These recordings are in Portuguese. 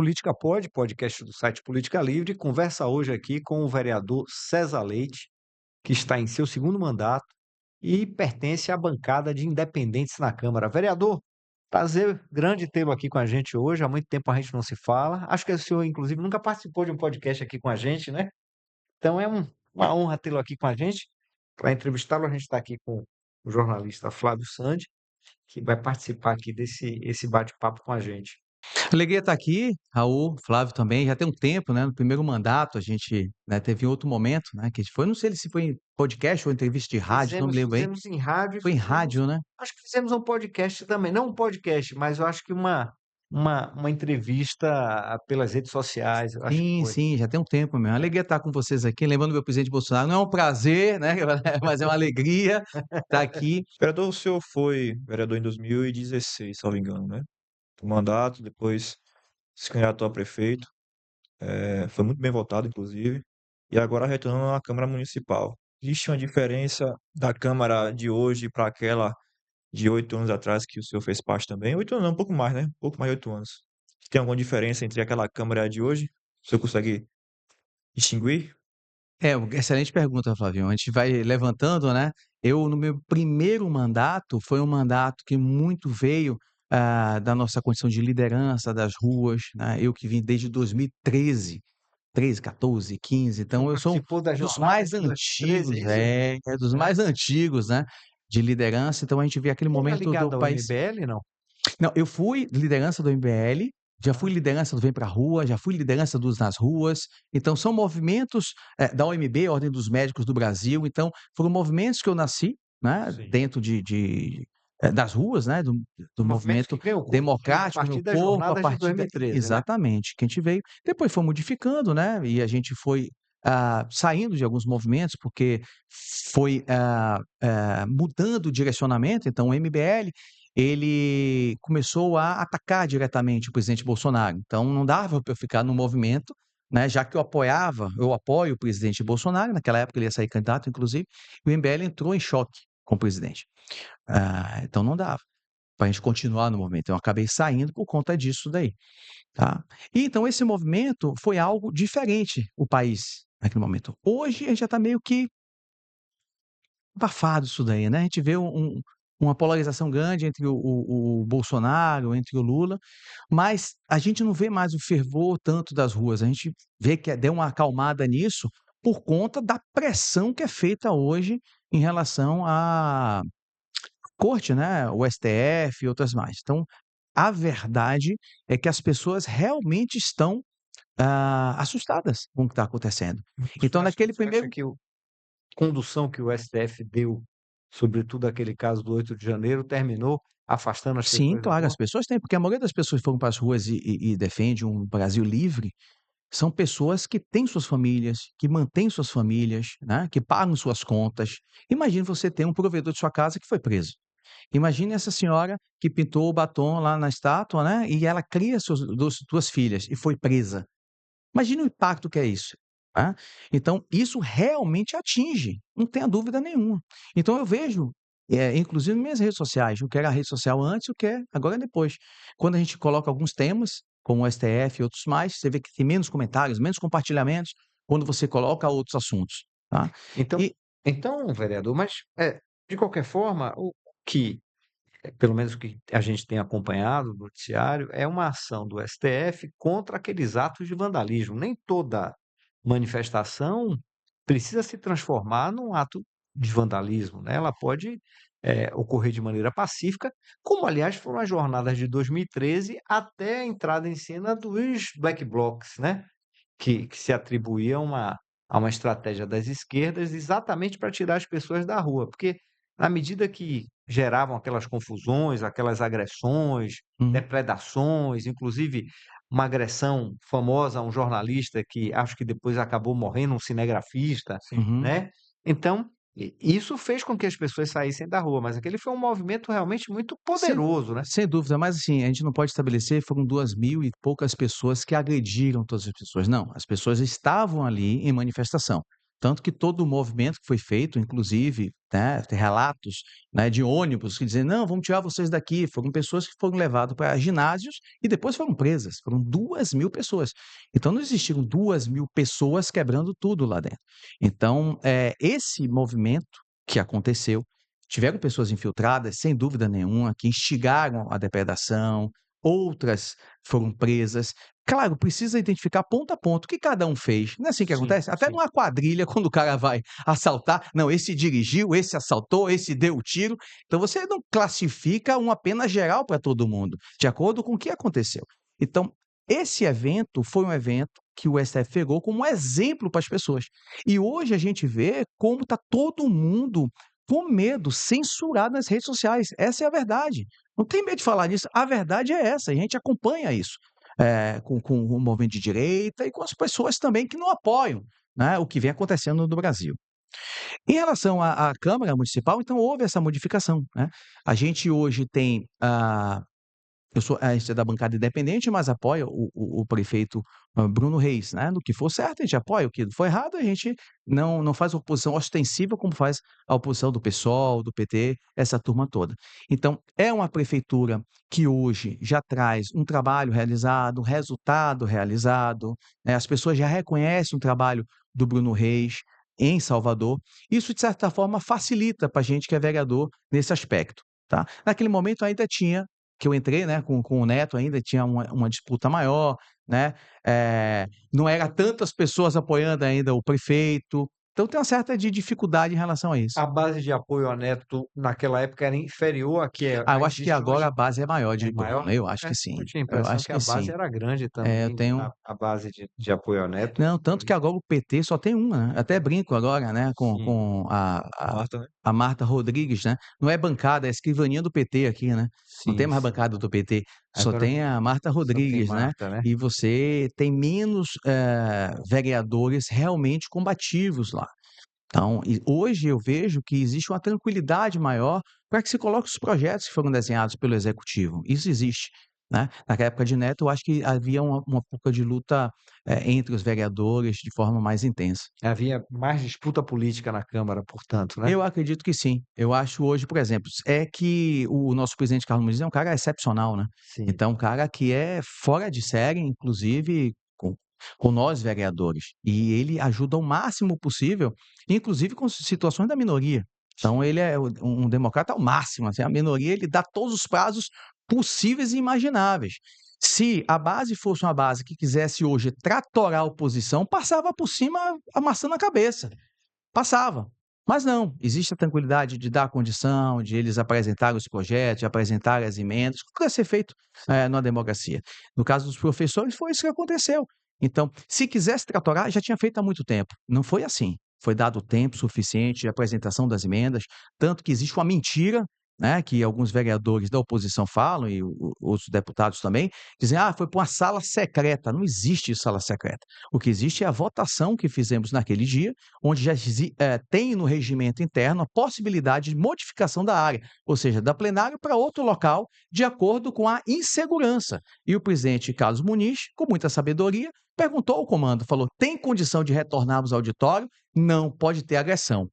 Política Pode, podcast do site Política Livre, conversa hoje aqui com o vereador César Leite, que está em seu segundo mandato e pertence à bancada de independentes na Câmara. Vereador, prazer grande tê-lo aqui com a gente hoje. Há muito tempo a gente não se fala. Acho que o senhor, inclusive, nunca participou de um podcast aqui com a gente, né? Então é uma honra tê-lo aqui com a gente. Para entrevistá-lo, a gente está aqui com o jornalista Flávio Sandi, que vai participar aqui desse esse bate-papo com a gente. Alegria estar aqui, Raul, Flávio também, já tem um tempo, né, no primeiro mandato a gente, né, teve outro momento, né, que a gente foi, não sei se foi em podcast ou entrevista de rádio, não me Fizemos lembro bem, fizemos em rádio e foi em fizemos rádio, né? acho que fizemos um podcast também, não um podcast, mas eu acho que uma entrevista pelas redes sociais, eu acho que Sim, foi. sim, já tem um tempo mesmo. É. Alegria estar com vocês aqui, lembrando meu presidente Bolsonaro, não é um prazer, né, mas é uma alegria estar aqui. Vereador, o senhor foi vereador em 2016, se não me engano, né? O mandato, depois se candidatou a prefeito, foi muito bem votado, inclusive, e agora retornando à Câmara Municipal. Existe uma diferença da Câmara de hoje para aquela de 8 anos atrás, que o senhor fez parte também? 8 anos não, um pouco mais, né? Um pouco mais de 8 anos. Tem alguma diferença entre aquela Câmara de hoje? O senhor consegue distinguir? Excelente pergunta, Flavinho. A gente vai levantando, né? Eu, no meu primeiro mandato, foi um mandato que muito veio da nossa condição de liderança das ruas, né? Eu que vim desde 2013, 13, 14, 15. O senhor Então, eu sou participou das dos jornadas mais de 2013, antigos, é isso? dos É. mais antigos, né? De liderança. Então, a gente vê aquele Era momento do ligado ao país. MBL, não? Não, eu fui liderança do MBL, já fui Ah, liderança do Vem Pra Rua, já fui liderança dos Nas Ruas. Então, são movimentos da OMB, Ordem dos Médicos do Brasil. Então, foram movimentos que eu nasci, né, sim. dentro das ruas, né, do Movimentos movimento que ganhou corpo, né, a democrático, meu partir das corpo, a jornadas de partir da. 2013, né? Exatamente, que a gente veio. Depois foi modificando, né, e a gente foi saindo de alguns movimentos, porque foi mudando o direcionamento. Então, o MBL ele começou a atacar diretamente o presidente Bolsonaro. Então, não dava para eu ficar no movimento, né, já que eu apoio o presidente Bolsonaro, naquela época ele ia sair candidato, inclusive, e o MBL entrou em choque com o presidente. Então, não dava para a gente continuar no movimento. Eu acabei saindo por conta disso daí. Tá? E então, esse movimento foi algo diferente, o país, naquele momento. Hoje, a gente já está meio que abafado isso daí, né? A gente vê uma polarização grande entre o Bolsonaro, entre o Lula, mas a gente não vê mais o fervor tanto das ruas. A gente vê que deu uma acalmada nisso por conta da pressão que é feita hoje em relação à corte, né? O STF e outras mais. Então, a verdade é que as pessoas realmente estão assustadas com o que está acontecendo. Então, naquele Você acha primeiro. que a condução que o STF deu, sobretudo aquele caso do 8 de janeiro, terminou afastando as Sim, pessoas da claro, as rua? pessoas têm, porque a maioria das pessoas que foram para as ruas e defende um Brasil livre, são pessoas que têm suas famílias, que mantêm suas famílias, né, que pagam suas contas. Imagine você ter um provedor de sua casa que foi preso. Imagine essa senhora que pintou o batom lá na estátua, né, e ela cria duas filhas e foi presa. Imagine o impacto que é isso, né. Então isso realmente atinge, não tenha dúvida nenhuma. Então eu vejo, inclusive nas minhas redes sociais, o que era a rede social antes, o que é agora é depois. Quando a gente coloca alguns temas, como o STF e outros mais, você vê que tem menos comentários, menos compartilhamentos, quando você coloca outros assuntos, tá. Então E então, vereador, mas, de qualquer forma, o que, pelo menos o que a gente tem acompanhado no noticiário, é uma ação do STF contra aqueles atos de vandalismo. Nem toda manifestação precisa se transformar num ato de vandalismo, né? Ela pode, ocorrer de maneira pacífica, como aliás foram as jornadas de 2013 até a entrada em cena dos Black Blocs, né? Que se atribuía a uma estratégia das esquerdas exatamente para tirar as pessoas da rua, porque à medida que geravam aquelas confusões, aquelas agressões, uhum, depredações, inclusive uma agressão famosa a um jornalista que acho que depois acabou morrendo, um cinegrafista, Sim. uhum. né. Então, isso fez com que as pessoas saíssem da rua, mas aquele foi um movimento realmente muito Sem poderoso, né. sem dúvida, mas assim, a gente não pode estabelecer foram 2.000 e poucas pessoas que agrediram todas as pessoas, não, as pessoas estavam ali em manifestação. Tanto que todo o movimento que foi feito, inclusive, né, tem relatos, né, de ônibus que dizem: "Não, vamos tirar vocês daqui". Foram pessoas que foram levadas para ginásios e depois foram presas. Foram 2.000 pessoas. Então não existiram 2.000 pessoas quebrando tudo lá dentro. Então, esse movimento que aconteceu, tiveram pessoas infiltradas, sem dúvida nenhuma, que instigaram a depredação, outras foram presas. Claro, precisa identificar ponto a ponto o que cada um fez. Não é assim que Sim, acontece? Até sim. numa quadrilha, quando o cara vai assaltar, não, esse dirigiu, esse assaltou, esse deu o tiro. Então você não classifica uma pena geral para todo mundo, de acordo com o que aconteceu. Então, esse evento foi um evento que o STF pegou como um exemplo para as pessoas. E hoje a gente vê como está todo mundo com medo, censurado nas redes sociais. Essa é a verdade. Não tem medo de falar nisso. A verdade é essa. A gente acompanha isso com o movimento de direita e com as pessoas também que não apoiam, né, o que vem acontecendo no Brasil. Em relação à Câmara Municipal, então houve essa modificação, né? A gente hoje tem a gente é da bancada independente, mas apoia o prefeito Bruno Reis, né? No que for certo, a gente apoia. O que for errado, a gente não faz oposição ostensiva como faz a oposição do PSOL, do PT, essa turma toda. Então, é uma prefeitura que hoje já traz um trabalho realizado, um resultado realizado, né? As pessoas já reconhecem o trabalho do Bruno Reis em Salvador. Isso, de certa forma, facilita para a gente que é vereador nesse aspecto, tá? Naquele momento ainda tinha que eu entrei, né, com o Neto ainda tinha uma disputa maior, né, não era tantas pessoas apoiando ainda o prefeito, então tem uma certa de dificuldade em relação a isso. A base de apoio ao Neto naquela época era inferior à que Eu acho que existe agora hoje? a base é maior É de maior? Bruno, eu acho É, que sim, eu tinha a eu impressão acho que que a base sim. era grande Eu também, tenho a base de apoio ao Neto. Não, tanto que agora o PT só tem uma, né, até brinco agora, né, com Sim, com Marta, né? a Marta Rodrigues, né, não é bancada, é a escrivaninha do PT aqui, né, não tem sim, mais sim. bancada do PT, só Agora tem a Marta só tem Rodrigues, né, Marta, né? e você tem menos, vereadores realmente combativos lá. Então, hoje eu vejo que existe uma tranquilidade maior para que se coloque os projetos que foram desenhados pelo executivo. Isso existe, né. Naquela época de Neto, eu acho que havia uma pouca de luta, entre os vereadores de forma mais intensa. Havia mais disputa política na Câmara, portanto, né? Eu acredito que sim. Eu acho hoje, por exemplo, é que o nosso presidente Carlos Muniz é um cara excepcional, né. Sim. Então um cara que é fora de série, inclusive com nós vereadores, e ele ajuda o máximo possível, inclusive com situações da minoria. Então ele é um democrata ao máximo, assim, a minoria ele dá todos os prazos possíveis e imagináveis. Se a base fosse uma base que quisesse hoje tratorar a oposição, passava por cima amassando a cabeça. Passava. Mas não, existe a tranquilidade de dar a condição, de eles apresentarem os projetos, de apresentarem as emendas, como deve ser feito, numa democracia. No caso dos professores, foi isso que aconteceu. Então, se quisesse tratorar, já tinha feito há muito tempo. Não foi assim. Foi dado tempo suficiente de apresentação das emendas, tanto que existe uma mentira, né, que alguns vereadores da oposição falam e os deputados também, dizem: "Ah, foi para uma sala secreta". Não existe sala secreta. O que existe é a votação que fizemos naquele dia, onde já tem no regimento interno a possibilidade de modificação da área, ou seja, da plenária para outro local, de acordo com a insegurança. E o presidente Carlos Muniz, com muita sabedoria, perguntou ao comando, falou: "Tem condição de retornarmos ao auditório? Não, pode ter agressão".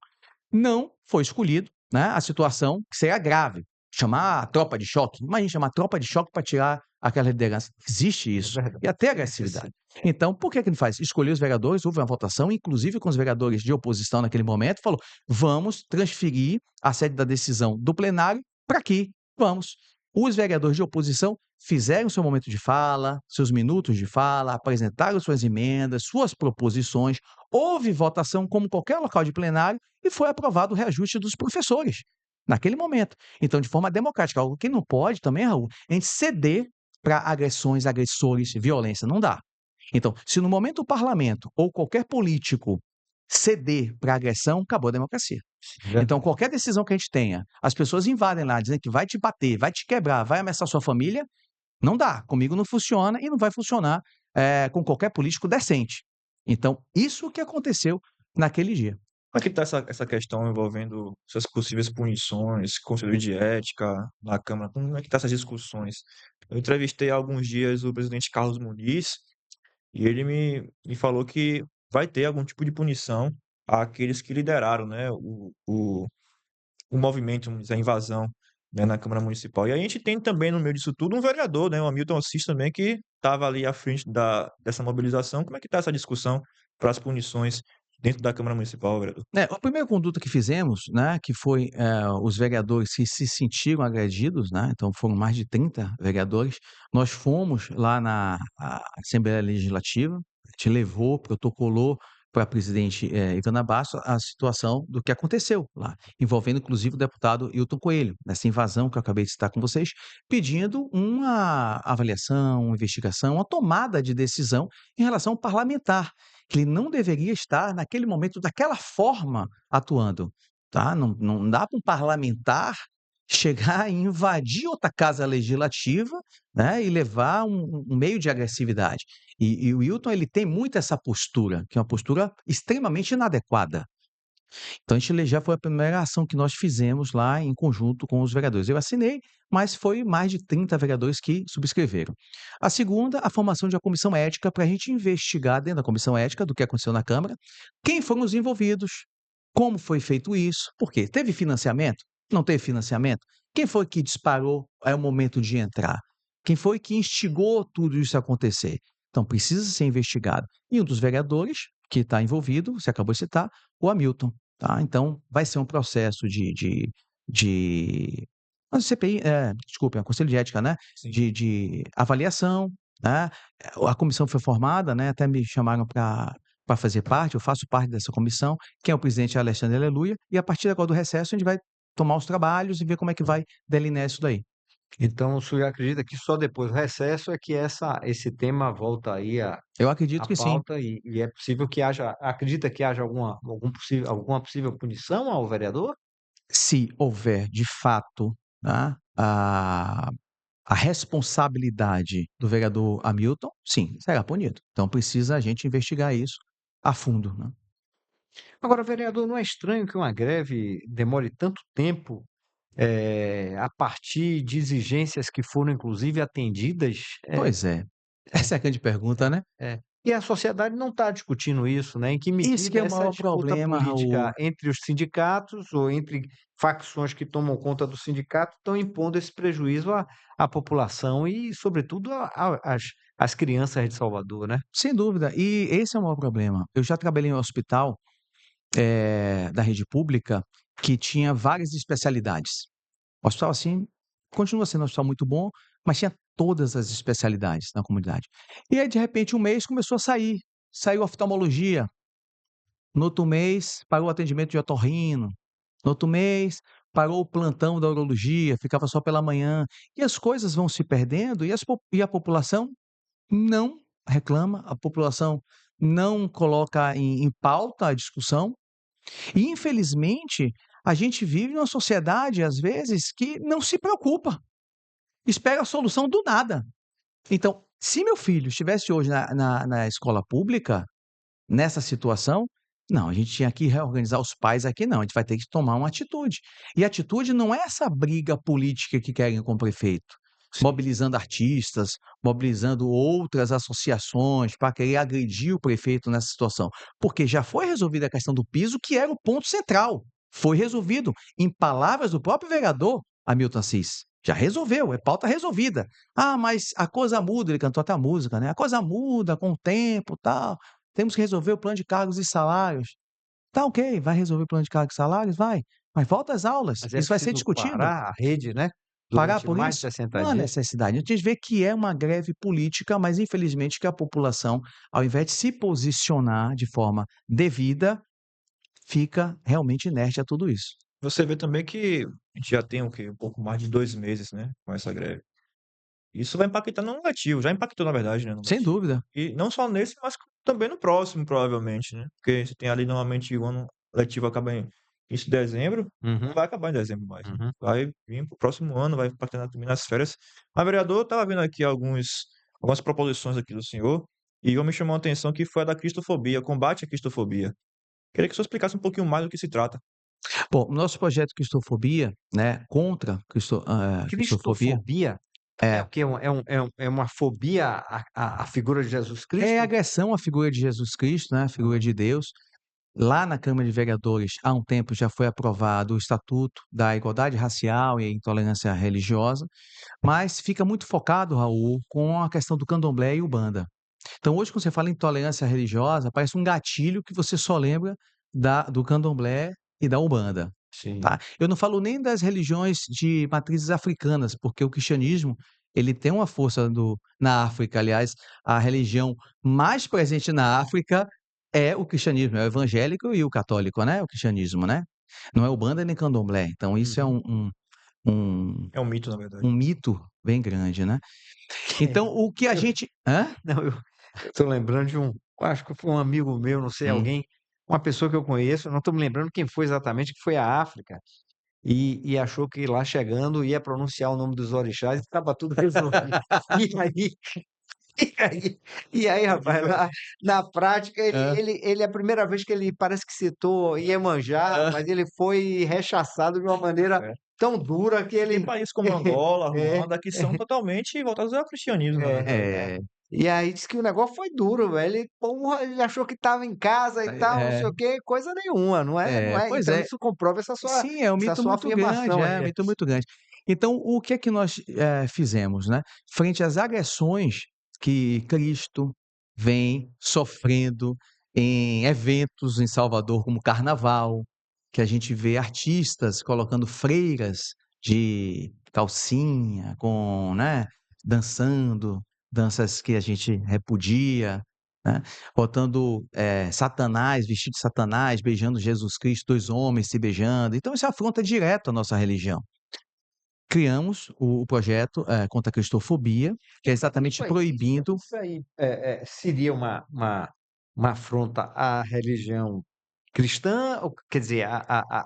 Não foi escolhido, né, a situação que seria grave, chamar a tropa de choque. Imagina chamar a tropa de choque para tirar aquela liderança. Existe É isso, verdade. e até Sim, sim. agressividade. Então, por que não faz? Escolheu os vereadores, houve uma votação, inclusive com os vereadores de oposição naquele momento, falou: "Vamos transferir a sede da decisão do plenário para aqui, vamos". Os vereadores de oposição fizeram seu momento de fala, seus minutos de fala, apresentaram suas emendas, suas proposições, houve votação como qualquer local de plenário e foi aprovado o reajuste dos professores, naquele momento. Então, de forma democrática, algo que não pode também, Raul, a gente ceder para agressões, agressores, violência, não dá. Então, se no momento o parlamento ou qualquer político ceder para agressão, acabou a democracia. Então, Verdade. qualquer decisão que a gente tenha, as pessoas invadem lá dizendo que vai te bater, vai te quebrar, vai ameaçar sua família, não dá. Comigo não funciona e não vai funcionar com qualquer político decente. Então, isso que aconteceu naquele dia. Como é que está essa questão envolvendo essas possíveis punições, conselho de ética na Câmara? Como é que tá essas discussões? Eu entrevistei há alguns dias o presidente Carlos Muniz e ele me falou que vai ter algum tipo de punição àqueles que lideraram, né, o movimento, vamos dizer, a invasão, né, na Câmara Municipal. E a gente tem também no meio disso tudo um vereador, né, o Hamilton Assis também, que estava ali à frente dessa mobilização. Como é que está essa discussão para as punições dentro da Câmara Municipal, vereador? A primeira conduta que fizemos, né, que foi, os vereadores que se sentiram agredidos, né, então foram mais de 30 vereadores, nós fomos lá na Assembleia Legislativa, a gente levou, protocolou para a presidente, Ivana Bastos a situação do que aconteceu lá, envolvendo inclusive o deputado Hilton Coelho, nessa invasão que eu acabei de citar com vocês, pedindo uma avaliação, uma investigação, uma tomada de decisão em relação ao parlamentar, que ele não deveria estar naquele momento daquela forma atuando, tá? Não dá para um parlamentar chegar e invadir outra casa legislativa, né, e levar um meio de agressividade. E o Hilton, ele tem muito essa postura, que é uma postura extremamente inadequada. Então a gente já foi a primeira ação que nós fizemos lá em conjunto com os vereadores. Eu assinei, mas foi mais de 30 vereadores que subscreveram. A segunda, a formação de uma comissão ética para a gente investigar dentro da comissão ética do que aconteceu na Câmara, quem foram os envolvidos, como foi feito isso, por quê? Teve financiamento? Não teve financiamento? Quem foi que disparou? É o momento de entrar. Quem foi que instigou tudo isso a acontecer? Então precisa ser investigado. E um dos vereadores que está envolvido, você acabou de citar, o Hamilton. Tá? Então, vai ser um processo de mas CPI, desculpe, é um conselho de ética, né? Sim. De avaliação, né? A comissão foi formada, né? Até me chamaram para fazer parte, eu faço parte dessa comissão. Quem é o presidente é Alexandre Aleluia, e a partir agora do recesso a gente vai tomar os trabalhos e ver como é que vai delinear isso daí. Então, o senhor acredita que só depois do recesso é que esse tema volta aí Eu à acredito que sim. pauta e é possível que haja, acredita que haja alguma possível punição ao vereador? Se houver de fato, tá, a responsabilidade do vereador Hamilton, sim, será punido. Então precisa a gente investigar isso a fundo, né. Agora, vereador, não é estranho que uma greve demore tanto tempo, a partir de exigências que foram inclusive atendidas? Pois é, É, essa é a grande pergunta, né. é. E a sociedade não está discutindo isso, né? Em que Esse que medida é o essa maior disputa problema, política Raul. entre os sindicatos ou entre facções que tomam conta do sindicato estão impondo esse prejuízo à população e, sobretudo, às crianças de Salvador, né? Sem dúvida, e esse é o maior problema. Eu já trabalhei em um hospital, da rede pública, que tinha várias especialidades. O hospital, assim, continua sendo um hospital muito bom, mas tinha todas as especialidades na comunidade. E aí, de repente, um mês começou a sair. Saiu oftalmologia, no outro mês parou o atendimento de otorrino, no outro mês parou o plantão da urologia, ficava só pela manhã. E as coisas vão se perdendo e a população não reclama, a população não coloca em pauta a discussão. E, infelizmente, a gente vive numa sociedade, às vezes, que não se preocupa, espera a solução do nada. Então, se meu filho estivesse hoje na escola pública, nessa situação, não, a gente tinha que reorganizar os pais aqui não, a gente vai ter que tomar uma atitude. E a atitude não é essa briga política que querem com o prefeito, Sim. mobilizando artistas, mobilizando outras associações para querer agredir o prefeito nessa situação, porque já foi resolvida a questão do piso, que era o ponto central. Foi resolvido, em palavras do próprio vereador Hamilton Assis. Já resolveu, é pauta resolvida. Ah, mas a coisa muda, ele cantou até a música, né? A coisa muda com o tempo, tal. Temos que resolver o plano de cargos e salários. Tá ok, vai resolver o plano de cargos e salários? Vai. Mas volta às aulas, Mas é isso vai ser preciso discutido. parar a rede, né? Parar Durante por mais de isso? 60 Não há dias. necessidade. A gente vê que é uma greve política, mas infelizmente que a população, ao invés de se posicionar de forma devida, fica realmente inerte a tudo isso. Você vê também que a gente já tem o quê? Um pouco mais de 2 meses, né, com essa greve. Isso vai impactar no negativo, já impactou na verdade, né, no Sem negativo. dúvida. E não só nesse, mas também no próximo, provavelmente, né, porque você tem ali normalmente o ano letivo acaba em início de dezembro, não Uhum, vai acabar em dezembro mais, né, uhum. vai vir para o próximo ano, vai impactar também nas férias. Mas vereador, eu estava vendo aqui algumas proposições aqui do senhor, e uma me chamou a atenção que foi a da cristofobia, combate à cristofobia. Queria que o senhor explicasse um pouquinho mais do que se trata. Bom, o nosso projeto Cristofobia, né, contra cristofobia, Cristofobia é é o quê? É uma fobia à figura de Jesus é Cristo? agressão à figura de Jesus Cristo, né, a figura Aham. de Deus. Lá na Câmara de Vereadores, há um tempo já foi aprovado o Estatuto da Igualdade Racial e Intolerância Religiosa, mas fica muito focado, Raul, com a questão do candomblé e umbanda. Então, hoje, quando você fala em intolerância religiosa, parece um gatilho que você só lembra do candomblé e da umbanda, Sim. tá? Eu não falo nem das religiões de matrizes africanas, porque o cristianismo, ele tem uma força na África. Aliás, a religião mais presente na África é o cristianismo, é o evangélico e o católico, né? O cristianismo, né? Não é umbanda nem candomblé. Então, isso é Uhum. um, É um mito, na verdade. um mito bem grande, né? Então, o que a Eu gente... Hã? não, eu tô lembrando de acho que foi um amigo meu, não sei, Hum. alguém, uma pessoa que eu conheço, não estou me lembrando quem foi exatamente, que foi à África e achou que lá chegando ia pronunciar o nome dos orixás e estava tudo resolvido. E aí e aí, rapaz, na prática, Hã? ele a primeira vez que ele parece que citou Iemanjá, Hã? mas ele foi rechaçado de uma maneira É. tão dura que Tem ele países como Angola, é, Ruanda, que são totalmente voltados ao cristianismo, na é, verdade. é. É, E aí disse que o negócio foi duro, velho. Ele, porra, ele achou que estava em casa e tal, não é, sei o quê, coisa nenhuma, não é. pois Então é. isso comprova Sim, é um essa mito sua muito grande, afirmação é um aí. mito muito grande. Então, o que é que nós, fizemos, né? Frente às agressões que Cristo vem sofrendo em eventos em Salvador, como carnaval, que a gente vê artistas colocando freiras de calcinha, né, dançando, danças que a gente repudia, né? Botando Satanás, vestido de Satanás, beijando Jesus Cristo, 2 homens se beijando. Então isso afronta direto a nossa religião. Criamos o projeto, contra a cristofobia, que é exatamente proibindo... Isso aí seria uma afronta à religião cristã, ou, quer dizer,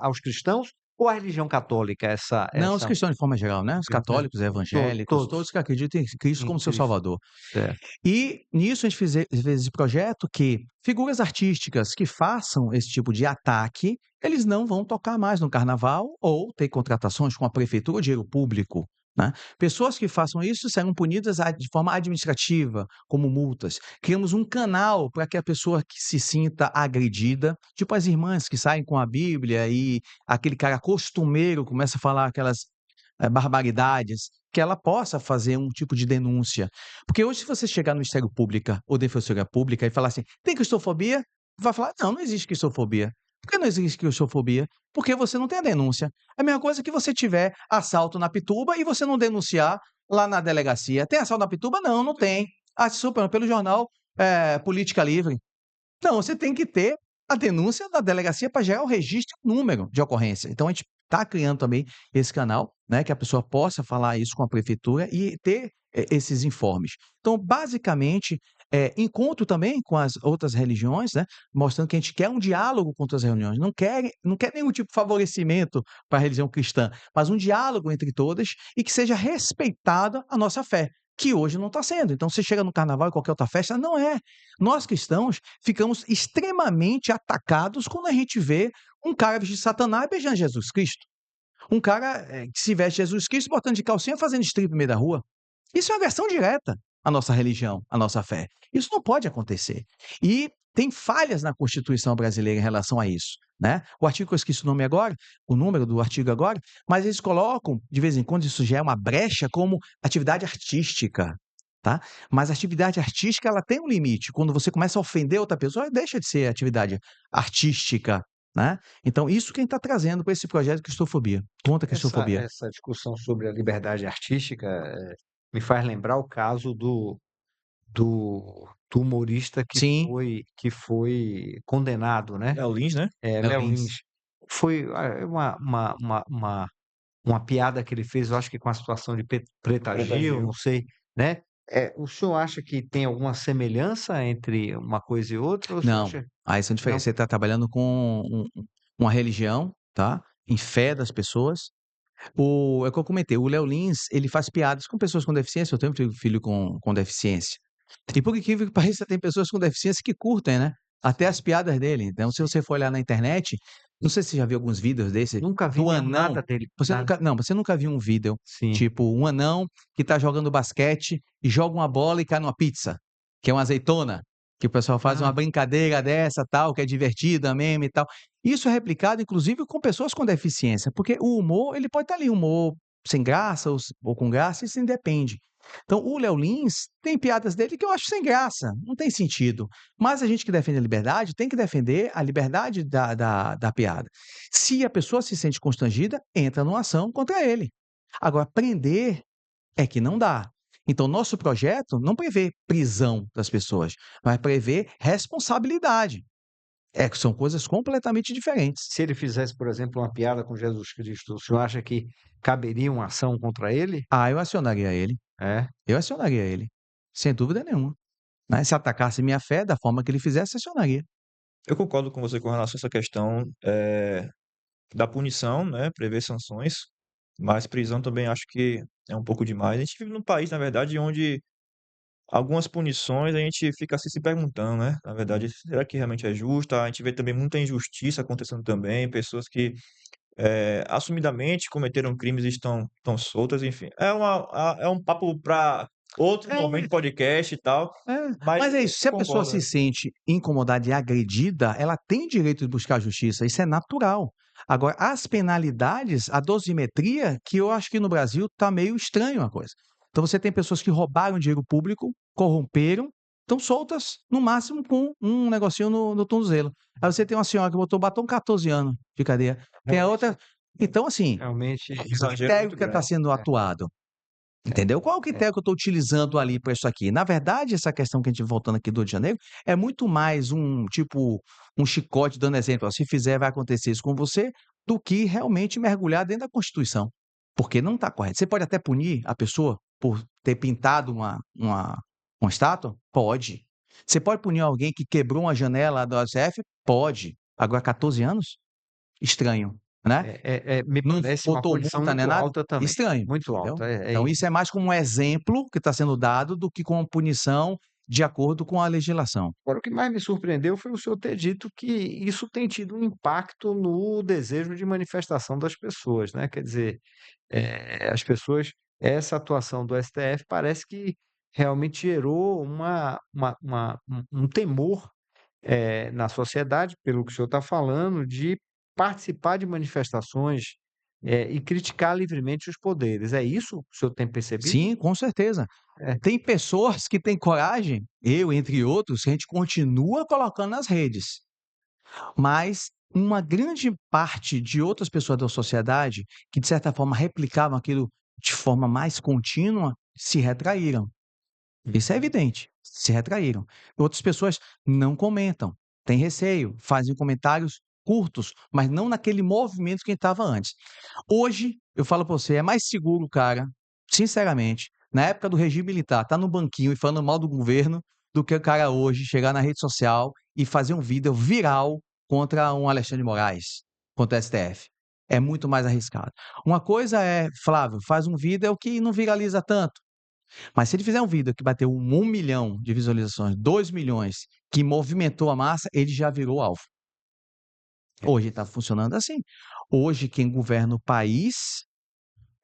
aos cristãos, ou à religião católica, Não, os cristãos de forma geral, né, os né? católicos, evangélicos, todos Todos que acreditam em Cristo em como seu Cristo. salvador. Certo. E nisso a gente fez esse projeto que figuras artísticas que façam esse tipo de ataque, eles não vão tocar mais no carnaval ou ter contratações com a prefeitura ou dinheiro público, né. Pessoas que façam isso serão punidas de forma administrativa, como multas. Criamos um canal para que a pessoa que se sinta agredida, tipo as irmãs que saem com a Bíblia e aquele cara costumeiro começa a falar aquelas barbaridades, que ela possa fazer um tipo de denúncia. Porque hoje, se você chegar no Ministério Público ou Defensoria Pública e falar assim: "Tem cristofobia?", vai falar: "Não, não existe cristofobia". Por que não existe cristofobia? Porque você não tem a denúncia. É a mesma coisa que você tiver assalto na Pituba e você não denunciar lá na delegacia. Tem assalto na Pituba? Não, não tem. Ah, super, pelo jornal Política Livre. Não, você tem que ter a denúncia da delegacia para gerar o registro e o número de ocorrência. Então a gente está criando também esse canal, né, que a pessoa possa falar isso com a prefeitura e ter, esses informes. Então, basicamente, encontro também com as outras religiões, né, mostrando que a gente quer um diálogo com outras religiões, não quer nenhum tipo de favorecimento para a religião cristã, mas um diálogo entre todas e que seja respeitada a nossa fé, que hoje não está sendo. Então você chega no carnaval e qualquer outra festa, não é. Nós cristãos ficamos extremamente atacados quando a gente vê um cara vestido de Satanás beijando Jesus Cristo. Um cara, que se veste de Jesus Cristo botando de calcinha fazendo strip no meio da rua. Isso é agressão direta à nossa religião, à nossa fé. Isso não pode acontecer. E tem falhas na Constituição brasileira em relação a isso, né. O artigo que eu esqueci o nome agora, o número do artigo agora, mas eles colocam, de vez em quando, isso já é uma brecha, como atividade artística, tá. Mas a atividade artística, ela tem um limite. Quando você começa a ofender outra pessoa, deixa de ser atividade artística, né. Então isso quem está trazendo para esse projeto de cristofobia, contra a cristofobia. Essa discussão sobre a liberdade artística, me faz lembrar o caso do humorista Sim, que foi condenado, né, Léo Lins, né? Léo Léo Lins. Lins. Foi, uma piada que ele fez, eu acho que com a situação de Preta Preta Gil, Gil. não sei, né. O senhor acha que tem alguma semelhança entre uma coisa e outra ou o senhor Não, acha aí são não? diferentes. Você está trabalhando com uma religião, tá, em fé das pessoas. É o que eu comentei, o Léo Lins, ele faz piadas com pessoas com deficiência. Eu tenho filho com deficiência. E por incrível que pareça, tem pessoas com deficiência que curtem, né, até as Sim, piadas dele. Então, se sim. você for olhar na internet, não sei se você já viu alguns vídeos desse, Nunca vi do mesmo anão. nada dele, Você nada. nunca não, você nunca viu um vídeo, Sim. tipo, um anão que tá jogando basquete e joga uma bola e cai numa pizza, que é uma azeitona. que o pessoal faz uma Ah, brincadeira dessa, tal, que é divertida, meme e tal. Isso é replicado, inclusive, com pessoas com deficiência, porque o humor, ele pode estar ali, humor sem graça ou com graça, isso independe. Então, o Léo Lins tem piadas dele que eu acho sem graça, não tem sentido. Mas a gente que defende a liberdade tem que defender a liberdade da piada. Se a pessoa se sente constrangida, entra numa ação contra ele. Agora, prender é que não dá. Então, nosso projeto não prevê prisão das pessoas, mas prevê responsabilidade. São coisas completamente diferentes. se ele fizesse, por exemplo, uma piada com Jesus Cristo, o senhor acha que caberia uma ação contra ele? Ah, eu acionaria ele. É. Eu acionaria ele. Sem dúvida nenhuma. Né? Se atacasse minha fé da forma que ele fizesse, acionaria. Eu concordo com você com relação a essa questão da punição, né? Prever sanções, mas prisão também acho que é um pouco demais. A gente vive num país, na verdade, onde algumas punições a gente fica assim se perguntando, né? Na verdade, será que realmente é justo? A gente vê também muita injustiça acontecendo também, pessoas que assumidamente cometeram crimes e estão soltas, enfim. É um papo para outro É, momento, podcast e tal, mas Mas é isso, se a pessoa concordo, se né? sente incomodada e agredida, ela tem direito de buscar justiça, isso é natural. Agora, as penalidades, a dosimetria, que eu acho que no Brasil está meio estranho a coisa. Então você tem pessoas que roubaram dinheiro público, corromperam, estão soltas, no máximo com um negocinho no tornozelo. Aí você tem uma senhora que botou batom 14 anos de cadeia, tem a outra. Realmente, Então, assim, realmente, Um qual o exagero critério muito que está grande. sendo é, atuado? é, Entendeu? Qual é o é. critério que eu estou utilizando ali para isso aqui? Na verdade, essa questão que a gente voltando aqui do Rio de Janeiro é muito mais um tipo um chicote dando exemplo, ó, se fizer vai acontecer isso com você, do que realmente mergulhar dentro da Constituição. Porque não está correto. Você pode até punir a pessoa por ter pintado uma estátua? Pode. Você pode punir alguém que quebrou uma janela do ACF? Pode. Agora, 14 anos? Estranho, né? Me Não parece uma botou punição multa nem muito nada? alta também, Estranho, muito entendeu? alta. Então isso é mais como um exemplo que está sendo dado do que como punição de acordo com a legislação. Agora, o que mais me surpreendeu foi o senhor ter dito que isso tem tido um impacto no desejo de manifestação das pessoas, né? Quer dizer, as pessoas, essa atuação do STF parece que realmente gerou um temor na sociedade, pelo que o senhor está falando, de participar de manifestações, e criticar livremente os poderes. É isso que o senhor tem percebido? Sim, com certeza. É. Tem pessoas que têm coragem, eu entre outros, que a gente continua colocando nas redes, mas uma grande parte de outras pessoas da sociedade, que de certa forma replicavam aquilo de forma mais contínua, se retraíram. Isso é evidente, se retraíram. Outras pessoas não comentam, têm receio, fazem comentários curtos, mas não naquele movimento que estava antes. Hoje, eu falo para você, é mais seguro, cara, sinceramente, na época do regime militar, tá no banquinho e falando mal do governo, do que o cara hoje chegar na rede social e fazer um vídeo viral contra um Alexandre de Moraes, contra o STF. É muito mais arriscado. Uma coisa é, Flávio, faz um vídeo que não viraliza tanto. Mas se ele fizer um vídeo que bateu 1 milhão de visualizações, 2 milhões, que movimentou a massa, ele já virou alvo. Hoje está funcionando assim. Hoje quem governa o país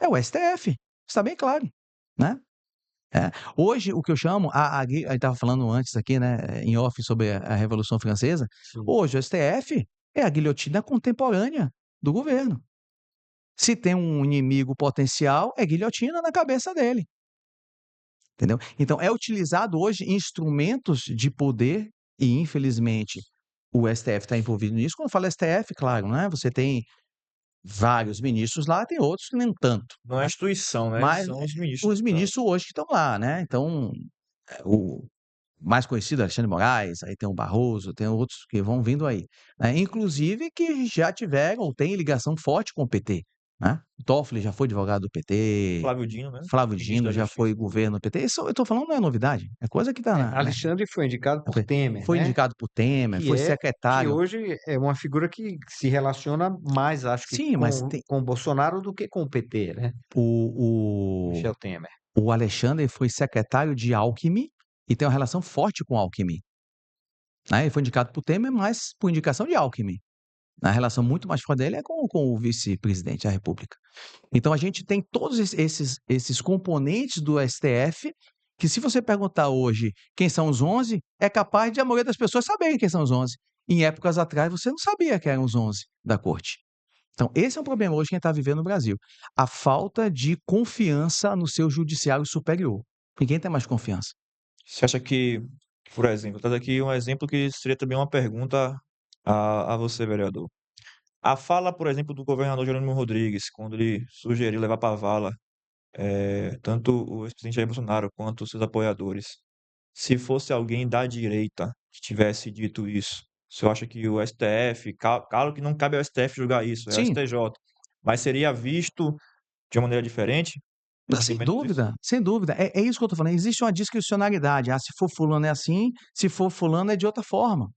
é o STF. Está bem claro, né? Hoje o que eu chamo, a gente estava falando antes aqui, né, em off sobre a Revolução Francesa. Sim. Hoje o STF é a guilhotina contemporânea do governo. Se tem um inimigo potencial, é guilhotina na cabeça dele. Entendeu? Então, é utilizado hoje instrumentos de poder e, infelizmente, o STF está envolvido nisso. Quando eu falo STF, claro, né? Você tem vários ministros lá, tem outros que nem tanto, Não é né? instituição, né? Mas São os ministros, os no caso. ministros hoje que estão lá, né? Então, o mais conhecido é Alexandre de Moraes, aí tem o Barroso, tem outros que vão vindo aí, né? Inclusive que já tiveram ou têm ligação forte com o PT, né? O Toffoli já foi advogado do PT, Flávio Dino, né? Flávio Ministro Dino da já foi Justiça. governo do PT. Isso eu estou falando não é novidade, é coisa que está né? Alexandre foi indicado por Temer, Foi né? indicado por Temer, Que foi é que secretário. hoje é uma figura que se relaciona mais, acho que, Sim, mas com o Bolsonaro do que com o PT, né? o, Michel Temer. o Alexandre foi secretário de Alckmin e tem uma relação forte com Alckmin. Né? Ele foi indicado por Temer, mas por indicação de Alckmin. A relação muito mais forte dele é com o vice-presidente da República. Então a gente tem todos esses componentes do STF que se você perguntar hoje quem são os 11, é capaz de a maioria das pessoas saberem quem são os 11. Em épocas atrás, você não sabia quem eram os 11 da corte. Então, esse é um problema hoje que a gente está vivendo no Brasil. A falta de confiança no seu judiciário superior. Ninguém tem mais confiança. Você acha que, por exemplo, traz aqui um exemplo que seria também uma pergunta a você, vereador. A fala, por exemplo, do governador Jerônimo Rodrigues, quando ele sugeriu levar para a vala tanto o ex-presidente Jair Bolsonaro quanto os seus apoiadores, se fosse alguém da direita que tivesse dito isso, você acha que o STF, claro que não cabe ao STF julgar isso, é o Sim, STJ, mas seria visto de uma maneira diferente o sem cumprimento disso? dúvida, sem dúvida. É isso que eu estou falando. Existe uma discricionariedade. Ah, se for fulano é assim, se for fulano é de outra forma.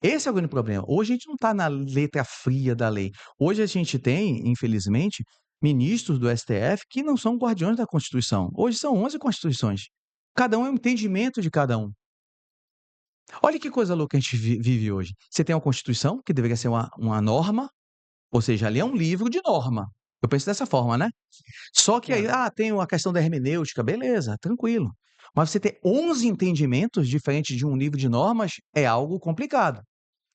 Esse é o grande problema. Hoje a gente não está na letra fria da lei. Hoje a gente tem, infelizmente, ministros do STF que não são guardiões da Constituição. Hoje são 11 constituições. Cada um é um entendimento de cada um. Olha que coisa louca a gente vive hoje. Você tem uma Constituição, que deveria ser uma norma, ou seja, ali é um livro de norma. Eu penso dessa forma, né? Só que aí, Claro. tem a questão da hermenêutica, beleza, tranquilo. Mas você ter 11 entendimentos diferentes de um livro de normas é algo complicado.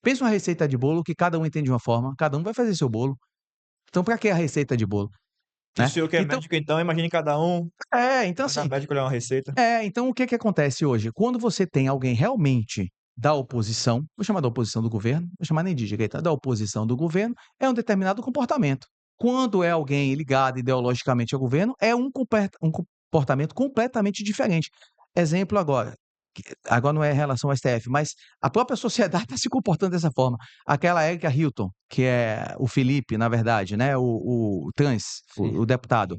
Pensa uma receita de bolo que cada um entende de uma forma, cada um vai fazer seu bolo. Então, para que a receita de bolo, E o né? senhor que é Então, médico, então, imagine cada um, então cada assim, médico olhar uma receita. então o que que acontece hoje? Quando você tem alguém realmente da oposição, vou chamar da oposição do governo, vou chamar nem de direita, da oposição do governo, é um determinado comportamento. Quando é alguém ligado ideologicamente ao governo, é um comportamento completamente diferente. Exemplo agora, agora não é em relação ao STF, mas a própria sociedade está se comportando dessa forma. Aquela Erika Hilton, que é o Felipe, na verdade, né? O trans, Sim. o deputado.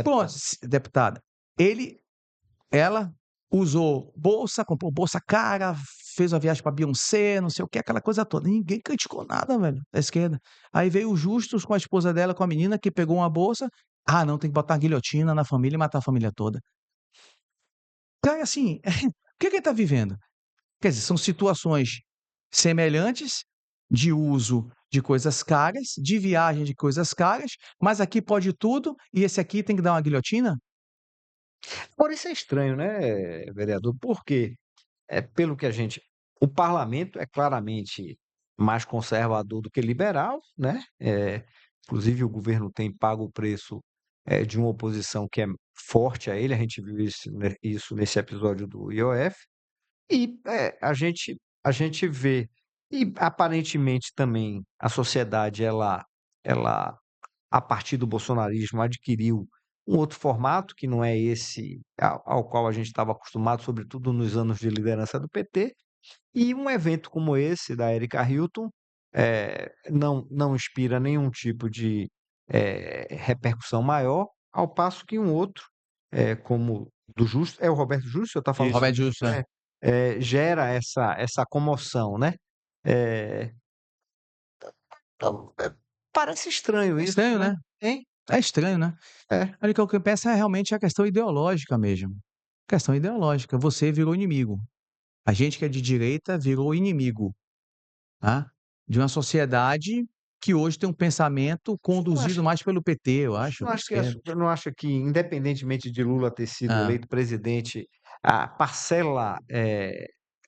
Pô, Deputado. deputada, ela usou bolsa, comprou bolsa cara, fez uma viagem para Beyoncé, não sei o que, aquela coisa toda. Ninguém criticou nada, velho, da esquerda. Aí veio o Justus com a esposa dela, com a menina que pegou uma bolsa. Ah, não, tem que botar guilhotina na família e matar a família toda. Cara, assim, o que ele está vivendo? Quer dizer, são situações semelhantes de uso de coisas caras, de viagem de coisas caras, mas aqui pode tudo e esse aqui tem que dar uma guilhotina? Agora isso é estranho, né, vereador? Porque, pelo que a gente o parlamento é claramente mais conservador do que liberal, né, inclusive o governo tem pago o preço, de uma oposição que é forte a ele, a gente viu isso nesse episódio do IOF, e, a gente vê e aparentemente também a sociedade ela a partir do bolsonarismo, adquiriu um outro formato, que não é esse ao qual a gente estava acostumado, sobretudo nos anos de liderança do PT, e um evento como esse, da Erika Hilton, não inspira nenhum tipo de repercussão maior, ao passo que um outro, como do Justo, é o Roberto Justo, você está falando Isso. Roberto do Justo, Justo, né? gera essa comoção, né? Eh, então, parece estranho É isso, estranho, né? né? Hein? É estranho, né? É. Olha, que o que eu penso é realmente a questão ideológica mesmo. Questão ideológica. Você virou inimigo. A gente que é de direita virou inimigo, tá? De uma sociedade que hoje tem um pensamento Você não conduzido acha mais pelo PT, eu você acho, não da acha que esquerda. você não acha que, independentemente de Lula ter sido Ah. eleito presidente, a parcela,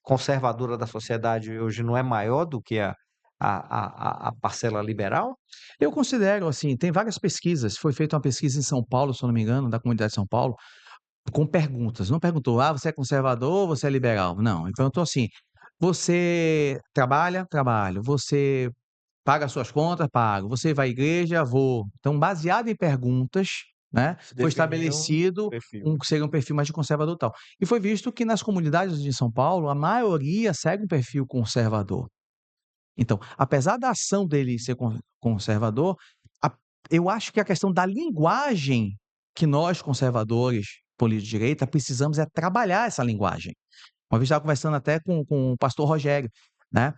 conservadora da sociedade hoje não é maior do que a parcela liberal? Eu considero, assim, tem várias pesquisas. Foi feita uma pesquisa em São Paulo, se eu não me engano, da comunidade de São Paulo, com perguntas. Não perguntou: "Ah, você é conservador ou você é liberal?". Não, ele perguntou assim: "Você trabalha? Trabalho. Você paga suas contas? Pago. Você vai à igreja? Vou". Então, baseado em perguntas, né, Se foi definiu um estabelecido perfil. que seria um perfil mais de conservador, e tal. E foi visto que nas comunidades de São Paulo, a maioria segue um perfil conservador. Então, apesar da ação dele ser conservador, a eu acho que a questão da linguagem que nós conservadores, políticos de direita, precisamos é trabalhar essa linguagem. Uma vez estava conversando até com o pastor Rogério, né,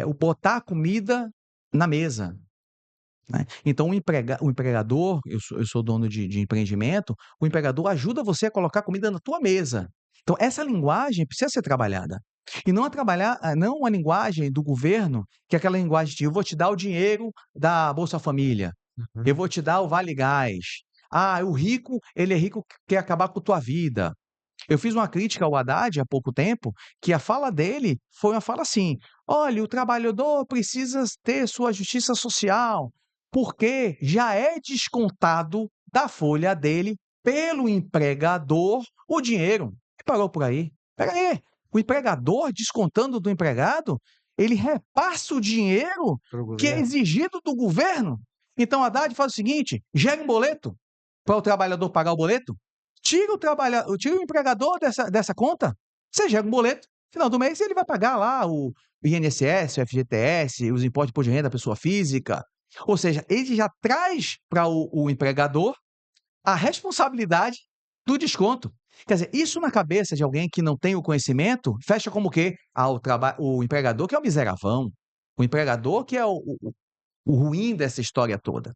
o botar comida na mesa, né. Então o empregador, eu sou dono de empreendimento, o empregador ajuda você a colocar comida na tua mesa. Então essa linguagem precisa ser trabalhada. E não uma linguagem do governo, que é aquela linguagem de: "Eu vou te dar o dinheiro da Bolsa Família, eu Uhum. vou te dar o Vale Gás. Ah, o rico, ele é rico, quer acabar com tua vida". Eu fiz uma crítica ao Haddad há pouco tempo, que a fala dele foi uma fala assim: olha, o trabalhador precisa ter sua justiça social, porque já é descontado da folha dele pelo empregador o dinheiro. E parou por aí. Espera aí, o empregador descontando do empregado, ele repassa o dinheiro Para o que é governo. exigido do governo. Então, Haddad faz o seguinte: gera um boleto para o trabalhador pagar o boleto, tira o empregador dessa conta, você gera um boleto, final do mês ele vai pagar lá o INSS, o FGTS, os impostos de imposto de renda da pessoa física. Ou seja, ele já traz para o empregador a responsabilidade do desconto. Quer dizer, isso na cabeça de alguém que não tem o conhecimento, fecha como o quê? Ah, o empregador que é o miseravão, o empregador que é o ruim dessa história toda.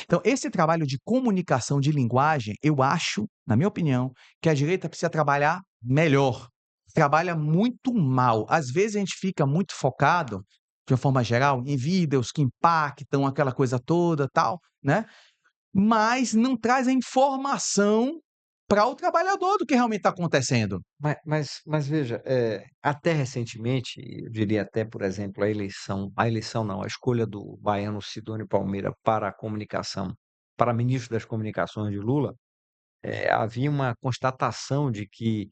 Então, esse trabalho de comunicação de linguagem, eu acho, na minha opinião, que a direita precisa trabalhar melhor. Trabalha muito mal. Às vezes a gente fica muito focado, de uma forma geral, em vídeos que impactam aquela coisa toda, tal, né? Mas não traz a informação para o trabalhador do que realmente está acontecendo. Mas veja, até recentemente, eu diria até, por exemplo, a eleição não, a escolha do baiano Sidônio Palmeira para a comunicação, para ministro das comunicações de Lula, havia uma constatação de que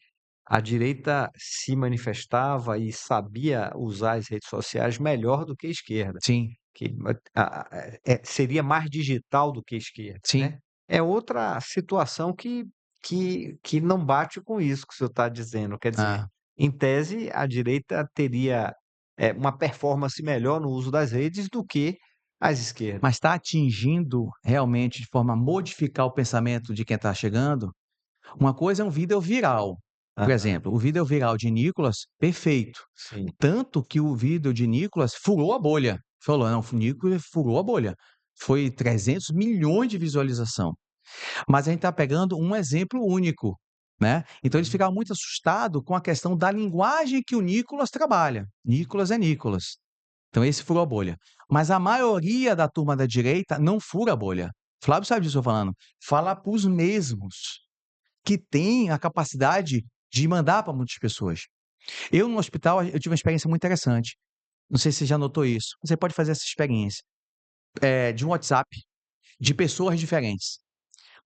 a direita se manifestava e sabia usar as redes sociais melhor do que a esquerda, Sim, que seria mais digital do que a esquerda, sim. né? É outra situação que não bate com isso que o senhor está dizendo. Quer dizer, Ah. em tese, a direita teria uma performance melhor no uso das redes do que as esquerdas. Mas está atingindo realmente de forma a modificar o pensamento de quem está chegando? Uma coisa é um vídeo viral. Por Aham, exemplo, o vídeo viral de Nicolas, perfeito. sim, Tanto que o vídeo de Nicolas furou a bolha. Falou, não, o Nicolas furou a bolha. Foi 300 milhões de visualização. Mas a gente está pegando um exemplo único, né? Então eles uhum, ficaram muito assustados com a questão da linguagem que o Nicolas trabalha. Nicolas é Nicolas. Então esse furou a bolha. Mas a maioria da turma da direita não fura a bolha. Flávio sabe disso que eu estou falando. Fala para os mesmos que têm a capacidade de mandar para muitas pessoas. Eu no hospital, eu tive uma experiência muito interessante. Não sei se você já notou isso. Você pode fazer essa experiência. De um WhatsApp, de pessoas diferentes.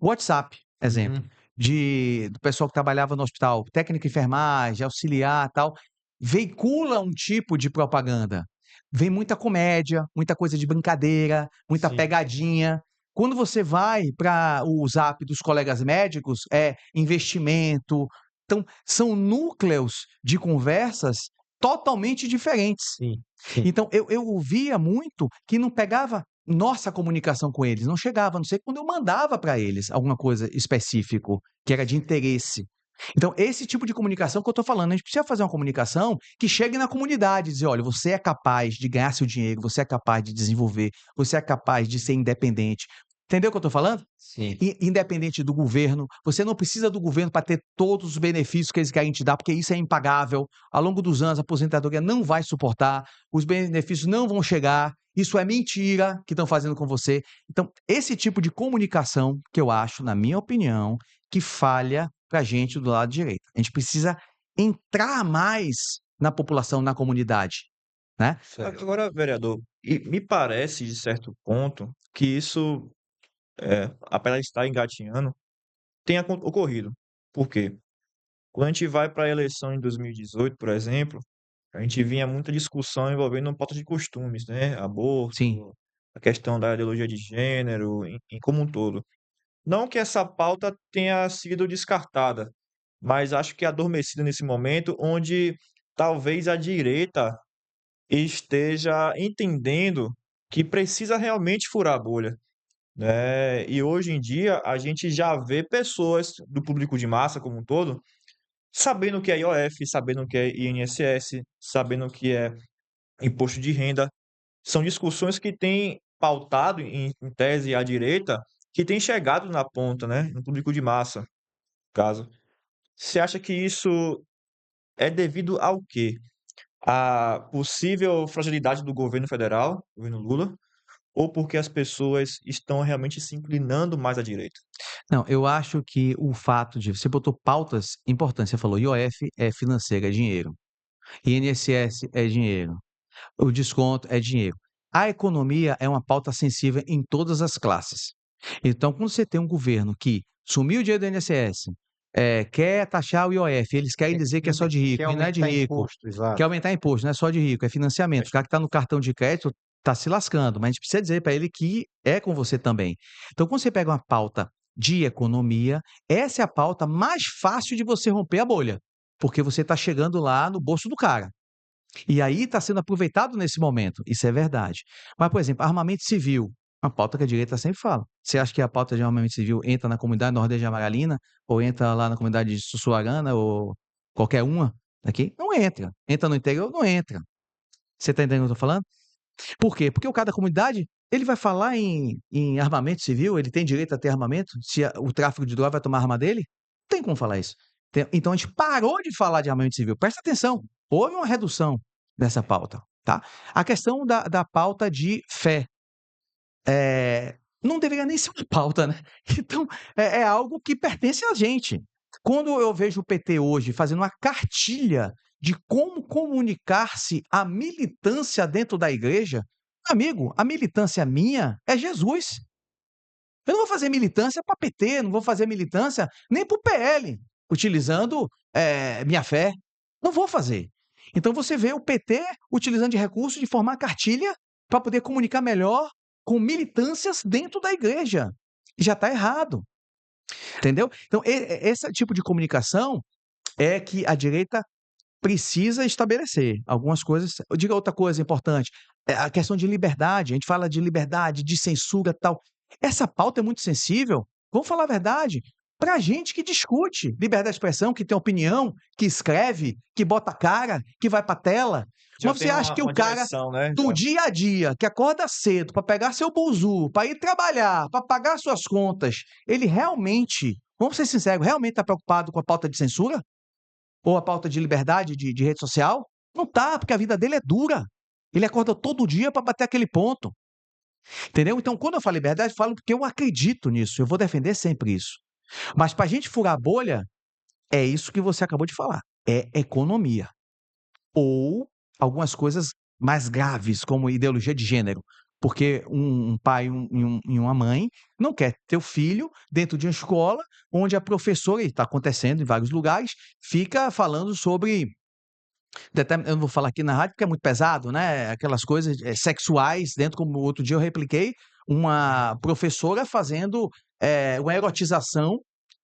WhatsApp, exemplo, uhum, do pessoal que trabalhava no hospital, técnico de enfermagem, auxiliar, tal, veicula um tipo de propaganda. Vem muita comédia, muita coisa de brincadeira, muita sim, pegadinha. Quando você vai para o Zap dos colegas médicos, é investimento. Então, são núcleos de conversas totalmente diferentes. sim, sim. Então, eu ouvia muito que não pegava nossa comunicação com eles, não chegava, a não ser quando eu mandava para eles alguma coisa específico, que era de interesse. Então, esse tipo de comunicação que eu estou falando, a gente precisa fazer uma comunicação que chegue na comunidade, dizer, olha, você é capaz de ganhar seu dinheiro, você é capaz de desenvolver, você é capaz de ser independente. Entendeu o que eu estou falando? Sim. Independente do governo, você não precisa do governo para ter todos os benefícios que eles querem te dar, porque isso é impagável. Ao longo dos anos, a aposentadoria não vai suportar, os benefícios não vão chegar. Isso é mentira que estão fazendo com você. Então, esse tipo de comunicação que eu acho, na minha opinião, que falha para a gente do lado direito. A gente precisa entrar mais na população, na comunidade, né? Certo. Agora, vereador, e me parece, de certo ponto, que isso, apesar de estar engatinhando, tenha ocorrido. Por quê? Quando a gente vai para a eleição em 2018, por exemplo, a gente vinha muita discussão envolvendo pauta de costumes, né? Sim, Aborto, a questão da ideologia de gênero, em como um todo. Não que essa pauta tenha sido descartada, mas acho que adormecida nesse momento, onde talvez a direita esteja entendendo que precisa realmente furar a bolha, né? E hoje em dia a gente já vê pessoas do público de massa como um todo sabendo o que é IOF, sabendo o que é INSS, sabendo o que é imposto de renda. São discussões que têm pautado, em tese, a direita, que tem chegado na ponta, né? No público de massa, no caso. Você acha que isso é devido ao quê? A possível fragilidade do governo federal, governo Lula, ou porque as pessoas estão realmente se inclinando mais à direita? Não, eu acho que o fato de você botou pautas importantes, você falou IOF é financeiro, é dinheiro, INSS é dinheiro, o desconto é dinheiro. A economia é uma pauta sensível em todas as classes. Então, quando você tem um governo que sumiu o dinheiro do INSS, quer taxar o IOF, eles querem dizer que é só de Quer rico, e não é de aumentar rico. imposto, Quer exato. aumentar imposto, não é só de rico, é financiamento. O Mas, cara que está no cartão de crédito está se lascando, mas a gente precisa dizer para ele que é com você também. Então, quando você pega uma pauta de economia, essa é a pauta mais fácil de você romper a bolha, porque você está chegando lá no bolso do cara. E aí está sendo aproveitado nesse momento, isso é verdade. Mas, por exemplo, armamento civil, uma pauta que a direita sempre fala. Você acha que a pauta de armamento civil entra na comunidade Nordeste de Amaralina, ou entra lá na comunidade de Sussuarana, ou qualquer uma daqui? Não entra. Entra no interior? Não entra. Você está entendendo o que eu estou falando? Por quê? Porque o cara da comunidade, ele vai falar em armamento civil, ele tem direito a ter armamento, se o tráfico de droga vai tomar a arma dele? Não tem como falar isso. Então a gente parou de falar de armamento civil. Presta atenção, houve uma redução dessa pauta, tá? A questão da pauta de fé, não deveria nem ser uma pauta, né? Então, é algo que pertence a gente. Quando eu vejo o PT hoje fazendo uma cartilha de como comunicar-se à militância dentro da igreja, amigo, a militância minha é Jesus. Eu não vou fazer militância para PT, não vou fazer militância nem para o PL, utilizando minha fé. Não vou fazer. Então você vê o PT utilizando de recursos de formar cartilha para poder comunicar melhor com militâncias dentro da igreja. E já está errado, entendeu? Então, esse tipo de comunicação é que a direita precisa estabelecer algumas coisas. Eu digo outra coisa importante, a questão de liberdade. A gente fala de liberdade, de censura, tal. Essa pauta é muito sensível. Vamos falar a verdade. Para gente que discute liberdade de expressão, que tem opinião, que escreve, que bota a cara, que vai para a tela. já Mas você tem acha que o uma cara direção, né? do dia a dia, que acorda cedo para pegar seu buzu, para ir trabalhar, para pagar suas contas, ele realmente, vamos ser sinceros, realmente está preocupado com a pauta de censura? Ou a pauta de liberdade de rede social? Não tá, porque a vida dele é dura. Ele acorda todo dia para bater aquele ponto. Entendeu? Então, quando eu falo liberdade, eu falo porque eu acredito nisso. Eu vou defender sempre isso. Mas para a gente furar a bolha, é isso que você acabou de falar. É economia. Ou algumas coisas mais graves, como ideologia de gênero. Porque um pai e uma mãe não quer ter o filho dentro de uma escola onde a professora, e está acontecendo em vários lugares, fica falando sobre eu não vou falar aqui na rádio porque é muito pesado, né? Aquelas coisas sexuais dentro, como outro dia eu repliquei, uma professora fazendo uma erotização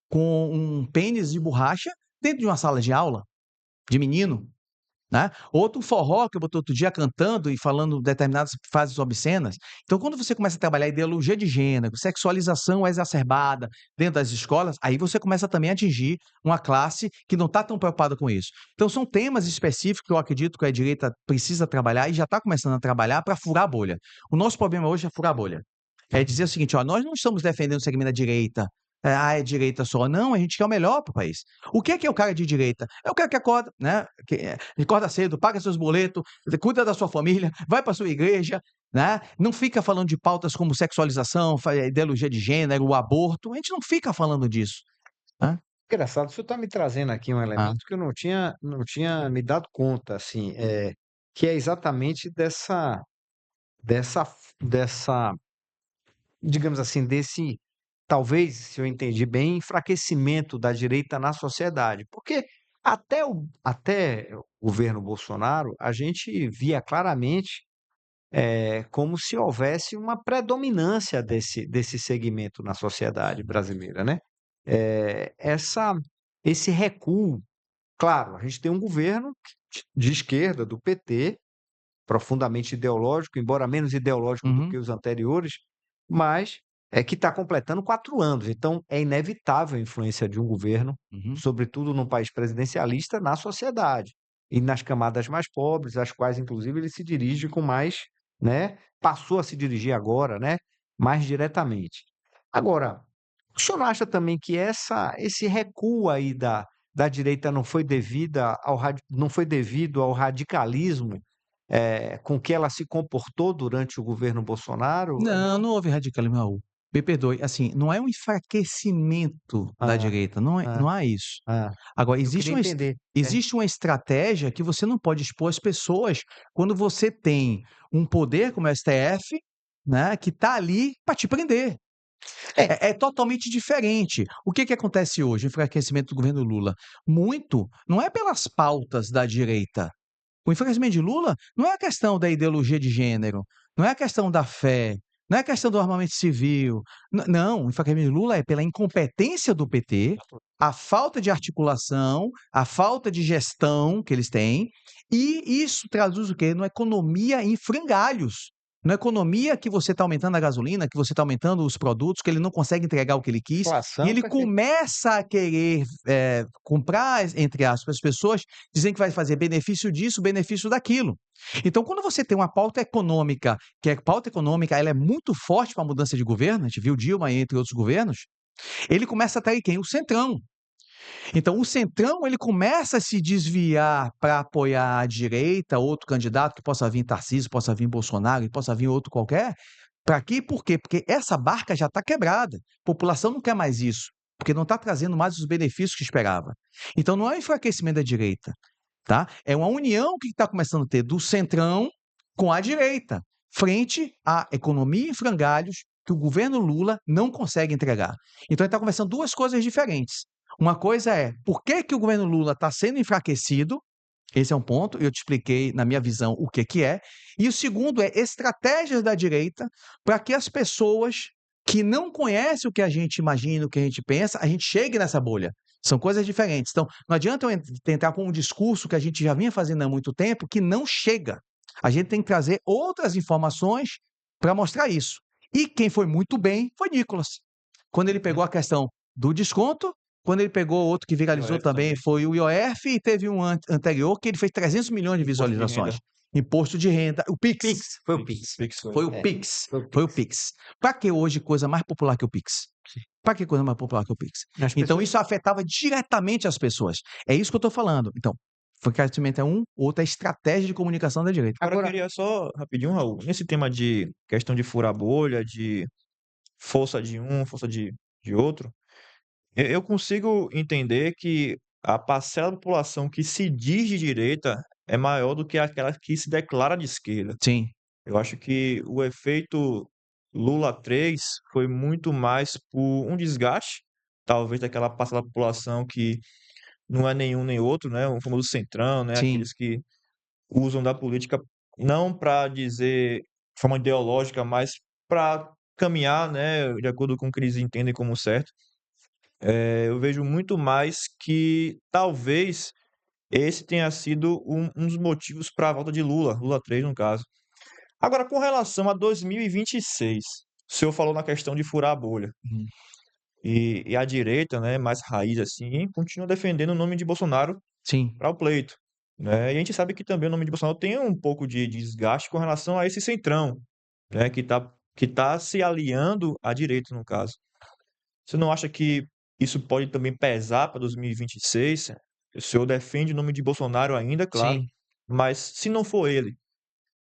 com um pênis de borracha dentro de uma sala de aula de menino. Né? Outro forró que eu botei outro dia cantando e falando determinadas frases obscenas. Então, quando você começa a trabalhar ideologia de gênero, sexualização exacerbada dentro das escolas, aí você começa também a atingir uma classe que não está tão preocupada com isso. Então, são temas específicos que eu acredito que a direita precisa trabalhar e já está começando a trabalhar para furar a bolha. O nosso problema hoje é furar a bolha. É dizer o seguinte, ó, nós não estamos defendendo o segmento da direita, é direita só. Não, a gente quer o melhor para o país. O que é o cara de direita? É o cara que acorda, né? Acorda cedo, paga seus boletos, cuida da sua família, vai para sua igreja, né? Não fica falando de pautas como sexualização, ideologia de gênero, o aborto. A gente não fica falando disso. Né? Engraçado, isso está me trazendo aqui um Ah, elemento que eu não tinha me dado conta, assim, que é exatamente dessa, dessa, digamos assim, desse, talvez, se eu entendi bem, enfraquecimento da direita na sociedade. Porque até o governo Bolsonaro, a gente via claramente como se houvesse uma predominância desse segmento na sociedade brasileira, né? Eh, essa, esse recuo, claro, a gente tem um governo de esquerda, do PT, profundamente ideológico, embora menos ideológico do que uhum, os anteriores, mas é que está completando 4 anos. Então, é inevitável a influência de um governo, uhum. sobretudo num país presidencialista, na sociedade e nas camadas mais pobres, às quais, inclusive, ele se dirige com mais, né? Passou a se dirigir agora, né? Mais diretamente. Agora, o senhor não acha também que esse recuo aí da direita não foi devido ao radicalismo com que ela se comportou durante o governo Bolsonaro? Não, Não. não houve radicalismo, Raul. Me perdoe, assim, não é um enfraquecimento da Ah, direita, ah, não há isso. ah. Agora, Eu queria entender. existe uma estratégia que você não pode expor as pessoas quando você tem um poder como o STF, né, que está ali para te prender. É, É totalmente diferente. O que que acontece hoje, o enfraquecimento do governo Lula? Muito não é pelas pautas da direita. O enfraquecimento de Lula não é a questão da ideologia de gênero, não é a questão da fé, não é a questão do armamento civil. Não, o enfraquecimento de Lula é pela incompetência do PT, a falta de articulação, a falta de gestão que eles têm, e isso traduz o quê? Numa economia em frangalhos. Na economia que você está aumentando a gasolina, que você está aumentando os produtos, que ele não consegue entregar o que ele quis, e inflação, ele perfeito. começa a querer comprar, entre aspas, as pessoas, dizendo que vai fazer benefício disso, benefício daquilo. Então, quando você tem uma pauta econômica, que a pauta econômica ela é muito forte para a mudança de governo, a gente viu Dilma entre outros governos, ele começa a atrair quem? O Centrão. Então, o Centrão ele começa a se desviar para apoiar a direita, outro candidato que possa vir Tarcísio, possa vir Bolsonaro, que possa vir outro qualquer. Para quê? Por quê? Porque essa barca já está quebrada. A população não quer mais isso, porque não está trazendo mais os benefícios que esperava. Então, não é um enfraquecimento da direita, tá? É uma união que está começando a ter do Centrão com a direita, frente à economia em frangalhos que o governo Lula não consegue entregar. Então, ele está conversando duas coisas diferentes. Uma coisa é por que, que o governo Lula está sendo enfraquecido, esse é um ponto, eu te expliquei na minha visão o que, que é. E o segundo é estratégias da direita para que as pessoas que não conhecem o que a gente imagina, o que a gente pensa, a gente chegue nessa bolha. São coisas diferentes. Então, não adianta eu tentar com um discurso que a gente já vinha fazendo há muito tempo, que não chega. A gente tem que trazer outras informações para mostrar isso. E quem foi muito bem foi Nicolas. Quando ele pegou a questão do desconto, quando ele pegou outro que viralizou IOF também, também. foi o IOF, e teve um anterior que ele fez 300 milhões de Imposto de visualizações. renda. Imposto de renda, o Pix. Pix, foi o Pix. Pix foi. Foi o É, Pix. foi o Foi o Pix. Pix. Para que hoje coisa mais popular que o Pix? Para que coisa mais popular que o Pix? As Então, pessoas. isso afetava diretamente as pessoas. É isso que eu estou falando. Então, enfraquecimento é um, outra estratégia de comunicação da direita. Agora eu Agora, queria só, rapidinho, Raul, nesse tema de questão de furar bolha, de força de um, força de outro, eu consigo entender que a parcela da população que se diz de direita é maior do que aquela que se declara de esquerda. Sim, Eu acho que o efeito Lula 3 foi muito mais por um desgaste, talvez daquela parcela da população que não é nenhum nem outro, né? O famoso centrão, né? sim, Aqueles que usam da política não para dizer de forma ideológica, mas para caminhar, né, de acordo com o que eles entendem como certo. Eu vejo muito mais que talvez esse tenha sido um dos motivos para a volta de Lula, Lula 3 no caso. Agora, com relação a 2026, o senhor falou na questão de furar a bolha. uhum, E a direita, né, mais raiz assim, continua defendendo o nome de Bolsonaro sim, para o pleito, né? E a gente sabe que também o nome de Bolsonaro tem um pouco de desgaste com relação a esse centrão, né, que tá se aliando à direita, no caso. Você não acha que isso pode também pesar para 2026? O senhor defende o nome de Bolsonaro ainda, claro, sim. mas se não for ele,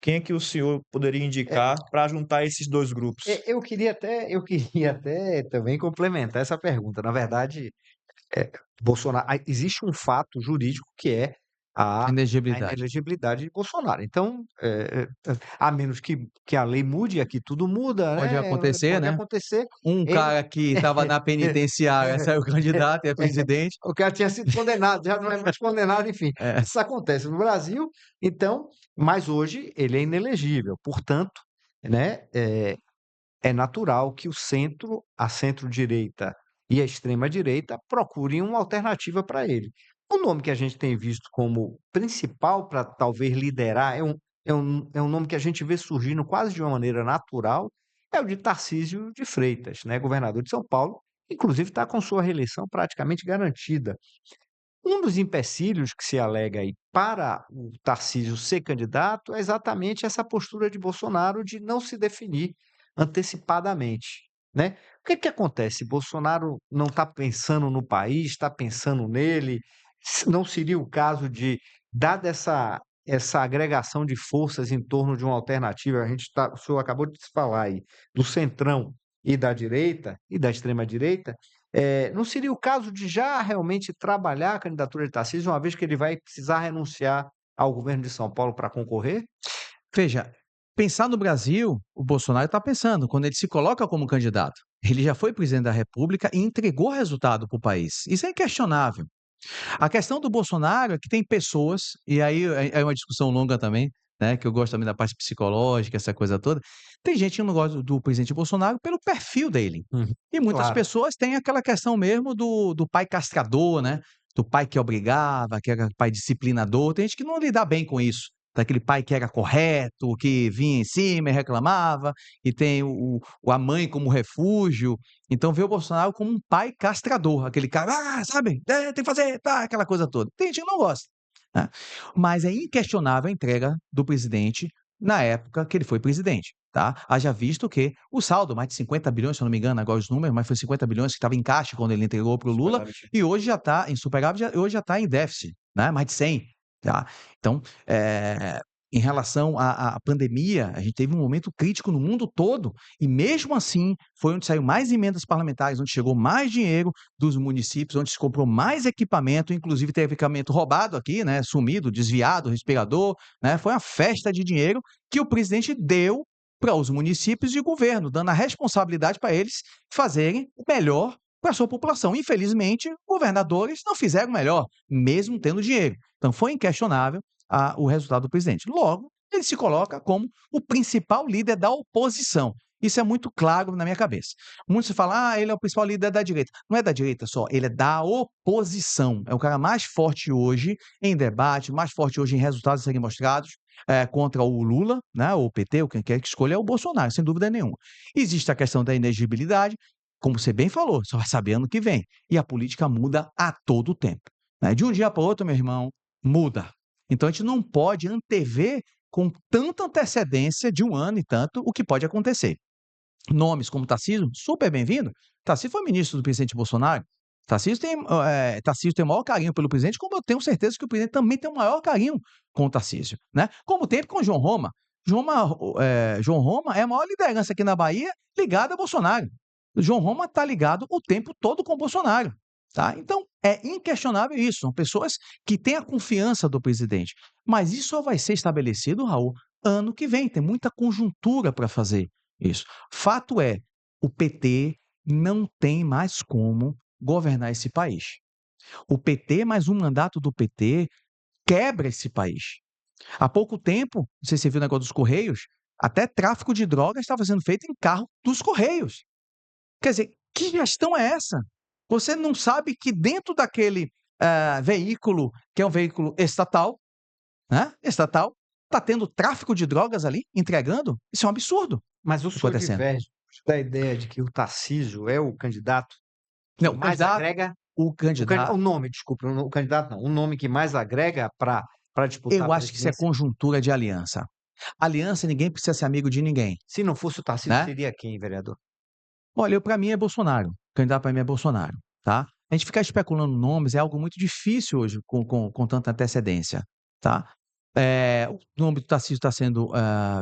quem é que o senhor poderia é, indicar para juntar esses dois grupos? eu queria até também complementar essa pergunta. Na verdade, é, Bolsonaro, existe um fato jurídico que é a Inegibilidade. inelegibilidade de Bolsonaro. Então, a menos que a lei mude, aqui tudo muda, Pode né? acontecer, Pode né? acontecer. Um Ele, cara que estava na penitenciária saiu candidato e é presidente. o cara tinha sido condenado, já não é mais condenado, enfim. É, Isso acontece no Brasil, então, mas hoje ele é inelegível. Portanto, né? É natural que o centro, a centro-direita e a extrema-direita procurem uma alternativa para ele. O nome que a gente tem visto como principal para talvez liderar é um nome que a gente vê surgindo quase de uma maneira natural, é o de Tarcísio de Freitas, né, governador de São Paulo, inclusive está com sua reeleição praticamente garantida. Um dos empecilhos que se alega aí para o Tarcísio ser candidato é exatamente essa postura de Bolsonaro de não se definir antecipadamente, né? O que que acontece? Bolsonaro não está pensando no país, está pensando nele. Não seria o caso de, dada essa agregação de forças em torno de uma alternativa? O senhor acabou de falar aí do centrão e da direita, e da extrema-direita, não seria o caso de já realmente trabalhar a candidatura de Tarcísio, uma vez que ele vai precisar renunciar ao governo de São Paulo para concorrer? Veja, pensar no Brasil, o Bolsonaro está pensando, quando ele se coloca como candidato. Ele já foi presidente da República e entregou resultado para o país. Isso é inquestionável. A questão do Bolsonaro é que tem pessoas, e aí é uma discussão longa também, né, que eu gosto também da parte psicológica, essa coisa toda. Tem gente que não gosta do presidente Bolsonaro pelo perfil dele. Uhum. E muitas Claro. pessoas têm aquela questão mesmo do pai castrador, né? Do pai que obrigava, que era pai disciplinador. Tem gente que não lida bem com isso. Daquele pai que era correto, que vinha em cima e reclamava, e tem a mãe como refúgio. Então vê o Bolsonaro como um pai castrador, aquele cara, sabe, tem que fazer, tá, aquela coisa toda. Tem gente que não gosta, né? Mas é inquestionável a entrega do presidente na época que ele foi presidente, tá? Haja visto que o saldo, mais de 50 bilhões, se eu não me engano, agora os números, mas foi 50 bilhões que estava em caixa quando ele entregou para o Lula, Superávit. e hoje já está em superávit, hoje já está em déficit, né? Mais de 100, tá? Então, em relação à pandemia, a gente teve um momento crítico no mundo todo, e mesmo assim foi onde saiu mais emendas parlamentares, onde chegou mais dinheiro dos municípios, onde se comprou mais equipamento, inclusive teve equipamento roubado aqui, né, sumido, desviado, respirador, né, foi uma festa de dinheiro que o presidente deu para os municípios e o governo, dando a responsabilidade para eles fazerem o melhor para a sua população. Infelizmente, governadores não fizeram o melhor, mesmo tendo dinheiro. Então foi inquestionável o resultado do presidente. Logo, ele se coloca como o principal líder da oposição. Isso é muito claro na minha cabeça. Muitos falam, ele é o principal líder da direita. Não é da direita só, ele é da oposição. É o cara mais forte hoje em debate, mais forte hoje em resultados a serem mostrados contra o Lula, né, ou o PT, ou quem quer que escolha, é o Bolsonaro, sem dúvida nenhuma. Existe a questão da inegibilidade, como você bem falou, só vai saber ano que vem. E a política muda a todo tempo, né? De um dia para o outro, meu irmão, muda. Então a gente não pode antever com tanta antecedência de um ano e tanto o que pode acontecer. Nomes como Tarcísio, super bem-vindo. Tarcísio foi ministro do presidente Bolsonaro. Tarcísio tem o maior carinho pelo presidente, como eu tenho certeza que o presidente também tem o maior carinho com o Tarcísio, né? Como teve com o João Roma. João Roma é a maior liderança aqui na Bahia ligada a Bolsonaro. O João Roma está ligado o tempo todo com o Bolsonaro. Tá? Então, é inquestionável isso. São pessoas que têm a confiança do presidente. Mas isso só vai ser estabelecido, Raul, ano que vem. Tem muita conjuntura para fazer isso. Fato é, o PT não tem mais como governar esse país. O PT, mais um mandato do PT, quebra esse país. Há pouco tempo, não sei se você viu o negócio dos Correios, até tráfico de drogas estava sendo feito em carro dos Correios. Quer dizer, que gestão é essa? Você não sabe que dentro daquele veículo, que é um veículo estatal, né? Estatal, está tendo tráfico de drogas ali, entregando? Isso é um absurdo Mas o senhor acontecendo. diverge da ideia de que o Tarcísio é o candidato que Não, mais agrega. o candidato, O nome, desculpa, o candidato não, o nome que mais agrega para disputar eu a acho que isso é presidência. conjuntura de aliança. Aliança, ninguém precisa ser amigo de ninguém, Se não fosse o Tarcísio, né? seria quem, vereador? Olha, para mim é Bolsonaro. O candidato para mim é Bolsonaro, tá? A gente ficar especulando nomes é algo muito difícil hoje com tanta antecedência, tá? O nome do Tarcísio está sendo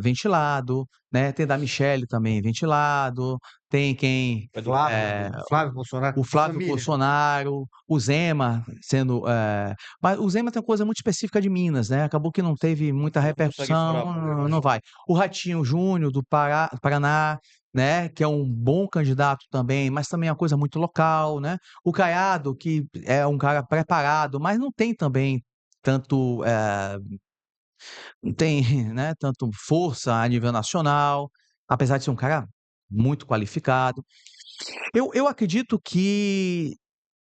ventilado, né? Tem da Michelle também ventilado, tem quem Flávio Bolsonaro, o Flávio família. Bolsonaro, o Zema sendo. Mas o Zema tem uma coisa muito específica de Minas, né? Acabou que não teve muita Não consegue furar a repercussão, bolha, eu não acho. vai. O Ratinho Júnior, do Paraná, né? Que é um bom candidato também, mas também é uma coisa muito local, né? O Caiado, que é um cara preparado, mas não tem também tanto. Não tem, né, tanto força a nível nacional, apesar de ser um cara muito qualificado. Eu acredito que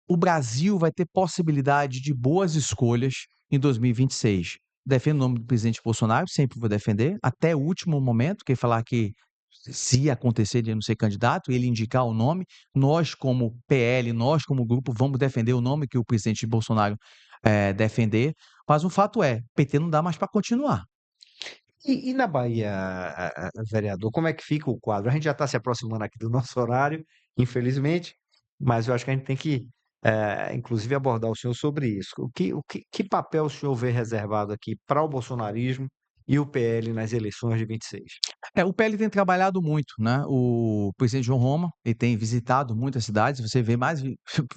o Brasil vai ter possibilidade de boas escolhas em 2026. Defendo o nome do presidente Bolsonaro, sempre vou defender, até o último momento, que falar que se acontecer de ele não ser candidato, ele indicar o nome, nós como PL, nós como grupo, vamos defender o nome que o presidente Bolsonaro defender, mas o fato é, PT não dá mais para continuar. E na Bahia, vereador, como é que fica o quadro? A gente já está se aproximando aqui do nosso horário, infelizmente, mas eu acho que a gente tem que inclusive abordar o senhor sobre isso. Que papel o senhor vê reservado aqui para o bolsonarismo e o PL nas eleições de 26? O PL tem trabalhado muito, né? O presidente João Roma, ele tem visitado muitas cidades. Você vê mais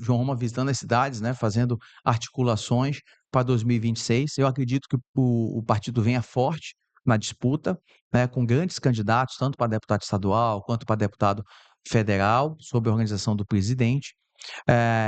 João Roma visitando as cidades, né? Fazendo articulações para 2026. Eu acredito que o partido venha forte na disputa, né? Com grandes candidatos, tanto para deputado estadual quanto para deputado federal, sob a organização do presidente.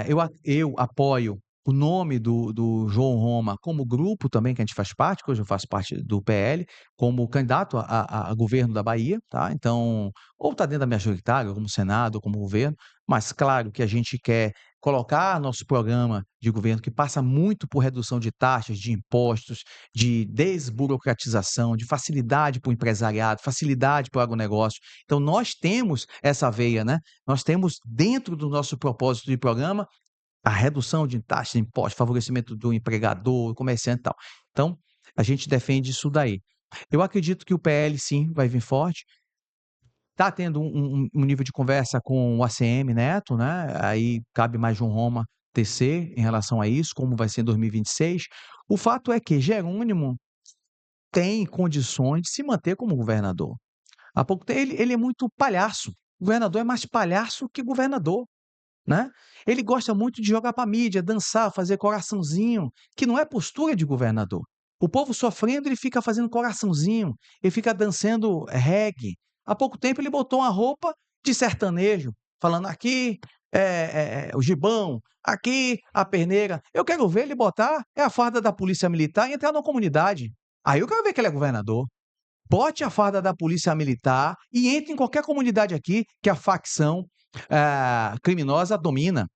Eu apoio o nome do João Roma como grupo também, que a gente faz parte, que hoje eu faço parte do PL, como candidato a governo da Bahia, tá? Então, ou está dentro da majoritária, como Senado, ou como governo, mas claro que a gente quer colocar nosso programa de governo, que passa muito por redução de taxas, de impostos, de desburocratização, de facilidade para o empresariado, facilidade para o agronegócio. Então, nós temos essa veia, né? Nós temos dentro do nosso propósito de programa a redução de taxas de impostos, favorecimento do empregador, comerciante e tal. Então, a gente defende isso daí. Eu acredito que o PL, sim, vai vir forte. Está tendo um nível de conversa com o ACM Neto, né? Aí cabe mais João Roma tecer em relação a isso, como vai ser em 2026. O fato é que Jerônimo tem condições de se manter como governador. Há pouco tempo, ele é muito palhaço. O governador é mais palhaço que governador, né? Ele gosta muito de jogar para mídia, dançar, fazer coraçãozinho, que não é postura de governador. O povo sofrendo, ele fica fazendo coraçãozinho, ele fica dançando reggae. Há pouco tempo ele botou uma roupa de sertanejo, falando aqui o gibão, aqui a perneira. Eu quero ver ele botar a farda da polícia militar e entrar na comunidade. Aí eu quero ver que ele é governador. Bote a farda da polícia militar e entre em qualquer comunidade aqui que a facção criminosa domina.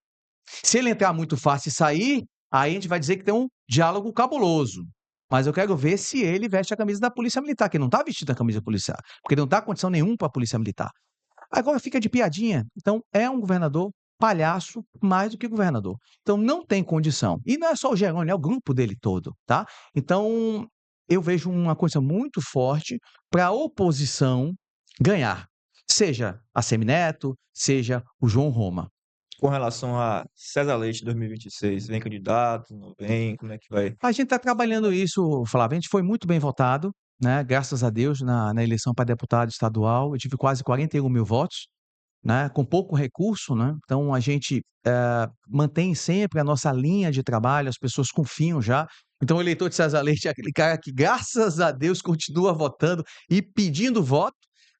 Se ele entrar muito fácil e sair, aí a gente vai dizer que tem um diálogo cabuloso. Mas eu quero ver se ele veste a camisa da polícia militar, que ele não está vestido a camisa policial, porque ele não dá condição nenhuma para a polícia militar. Agora fica de piadinha. Então é um governador palhaço mais do que governador. Então não tem condição. E não é só o Jerônimo, é o grupo dele todo, tá? Então eu vejo uma coisa muito forte para a oposição ganhar, seja a Semineto, seja o João Roma. Com relação a César Leite 2026, vem candidato, não vem, como é que vai? A gente está trabalhando isso, Flávio. A gente foi muito bem votado, né? Graças a Deus, na eleição para deputado estadual. Eu tive quase 41 mil votos, né? Com pouco recurso, né? Então a gente mantém sempre a nossa linha de trabalho, as pessoas confiam já. Então o eleitor de César Leite é aquele cara que, graças a Deus, continua votando e pedindo voto,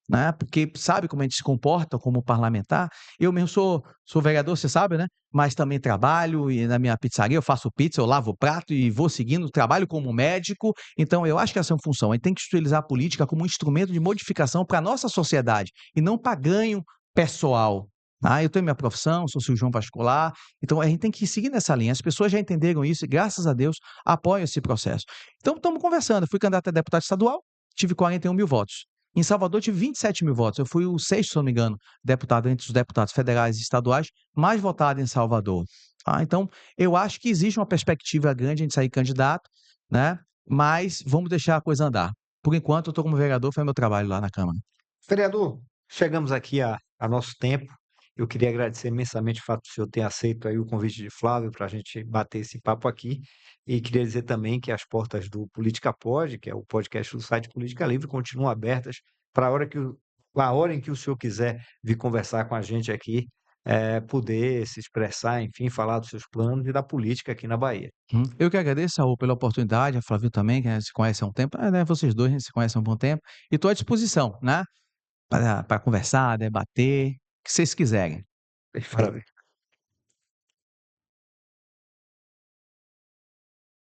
né? Porque sabe como a gente se comporta como parlamentar. Eu mesmo sou vereador, você sabe, né? Mas também trabalho e na minha pizzaria eu faço pizza, eu lavo o prato e vou seguindo, trabalho como médico. Então eu acho que essa é uma função. A gente tem que utilizar a política como um instrumento de modificação para a nossa sociedade e não para ganho pessoal. Eu tenho minha profissão, sou cirurgião vascular, então a gente tem que seguir nessa linha. As pessoas já entenderam isso e, graças a Deus, apoiam esse processo. Então, estamos conversando. Eu fui candidato a deputado estadual, tive 41 mil votos. Em Salvador, tive 27 mil votos. Eu fui o sexto, se não me engano, deputado entre os deputados federais e estaduais mais votado em Salvador. Então, eu acho que existe uma perspectiva grande de a gente sair candidato, né? Mas vamos deixar a coisa andar. Por enquanto, eu estou como vereador, foi meu trabalho lá na Câmara. Vereador, chegamos aqui a nosso tempo. Eu queria agradecer imensamente o fato do senhor ter aceito aí o convite de Flávio para a gente bater esse papo aqui. E queria dizer também que as portas do Política Pod, que é o podcast do site Política Livre, continuam abertas para a hora em que o senhor quiser vir conversar com a gente aqui, poder se expressar, enfim, falar dos seus planos e da política aqui na Bahia. Eu que agradeço, Saul, pela oportunidade, a Flávio também, que a gente se conhece há um tempo, né? Vocês dois a gente se conhece há um bom tempo, e estou à disposição, né? Para conversar, debater, o que vocês quiserem. Perfeito. Maravilha.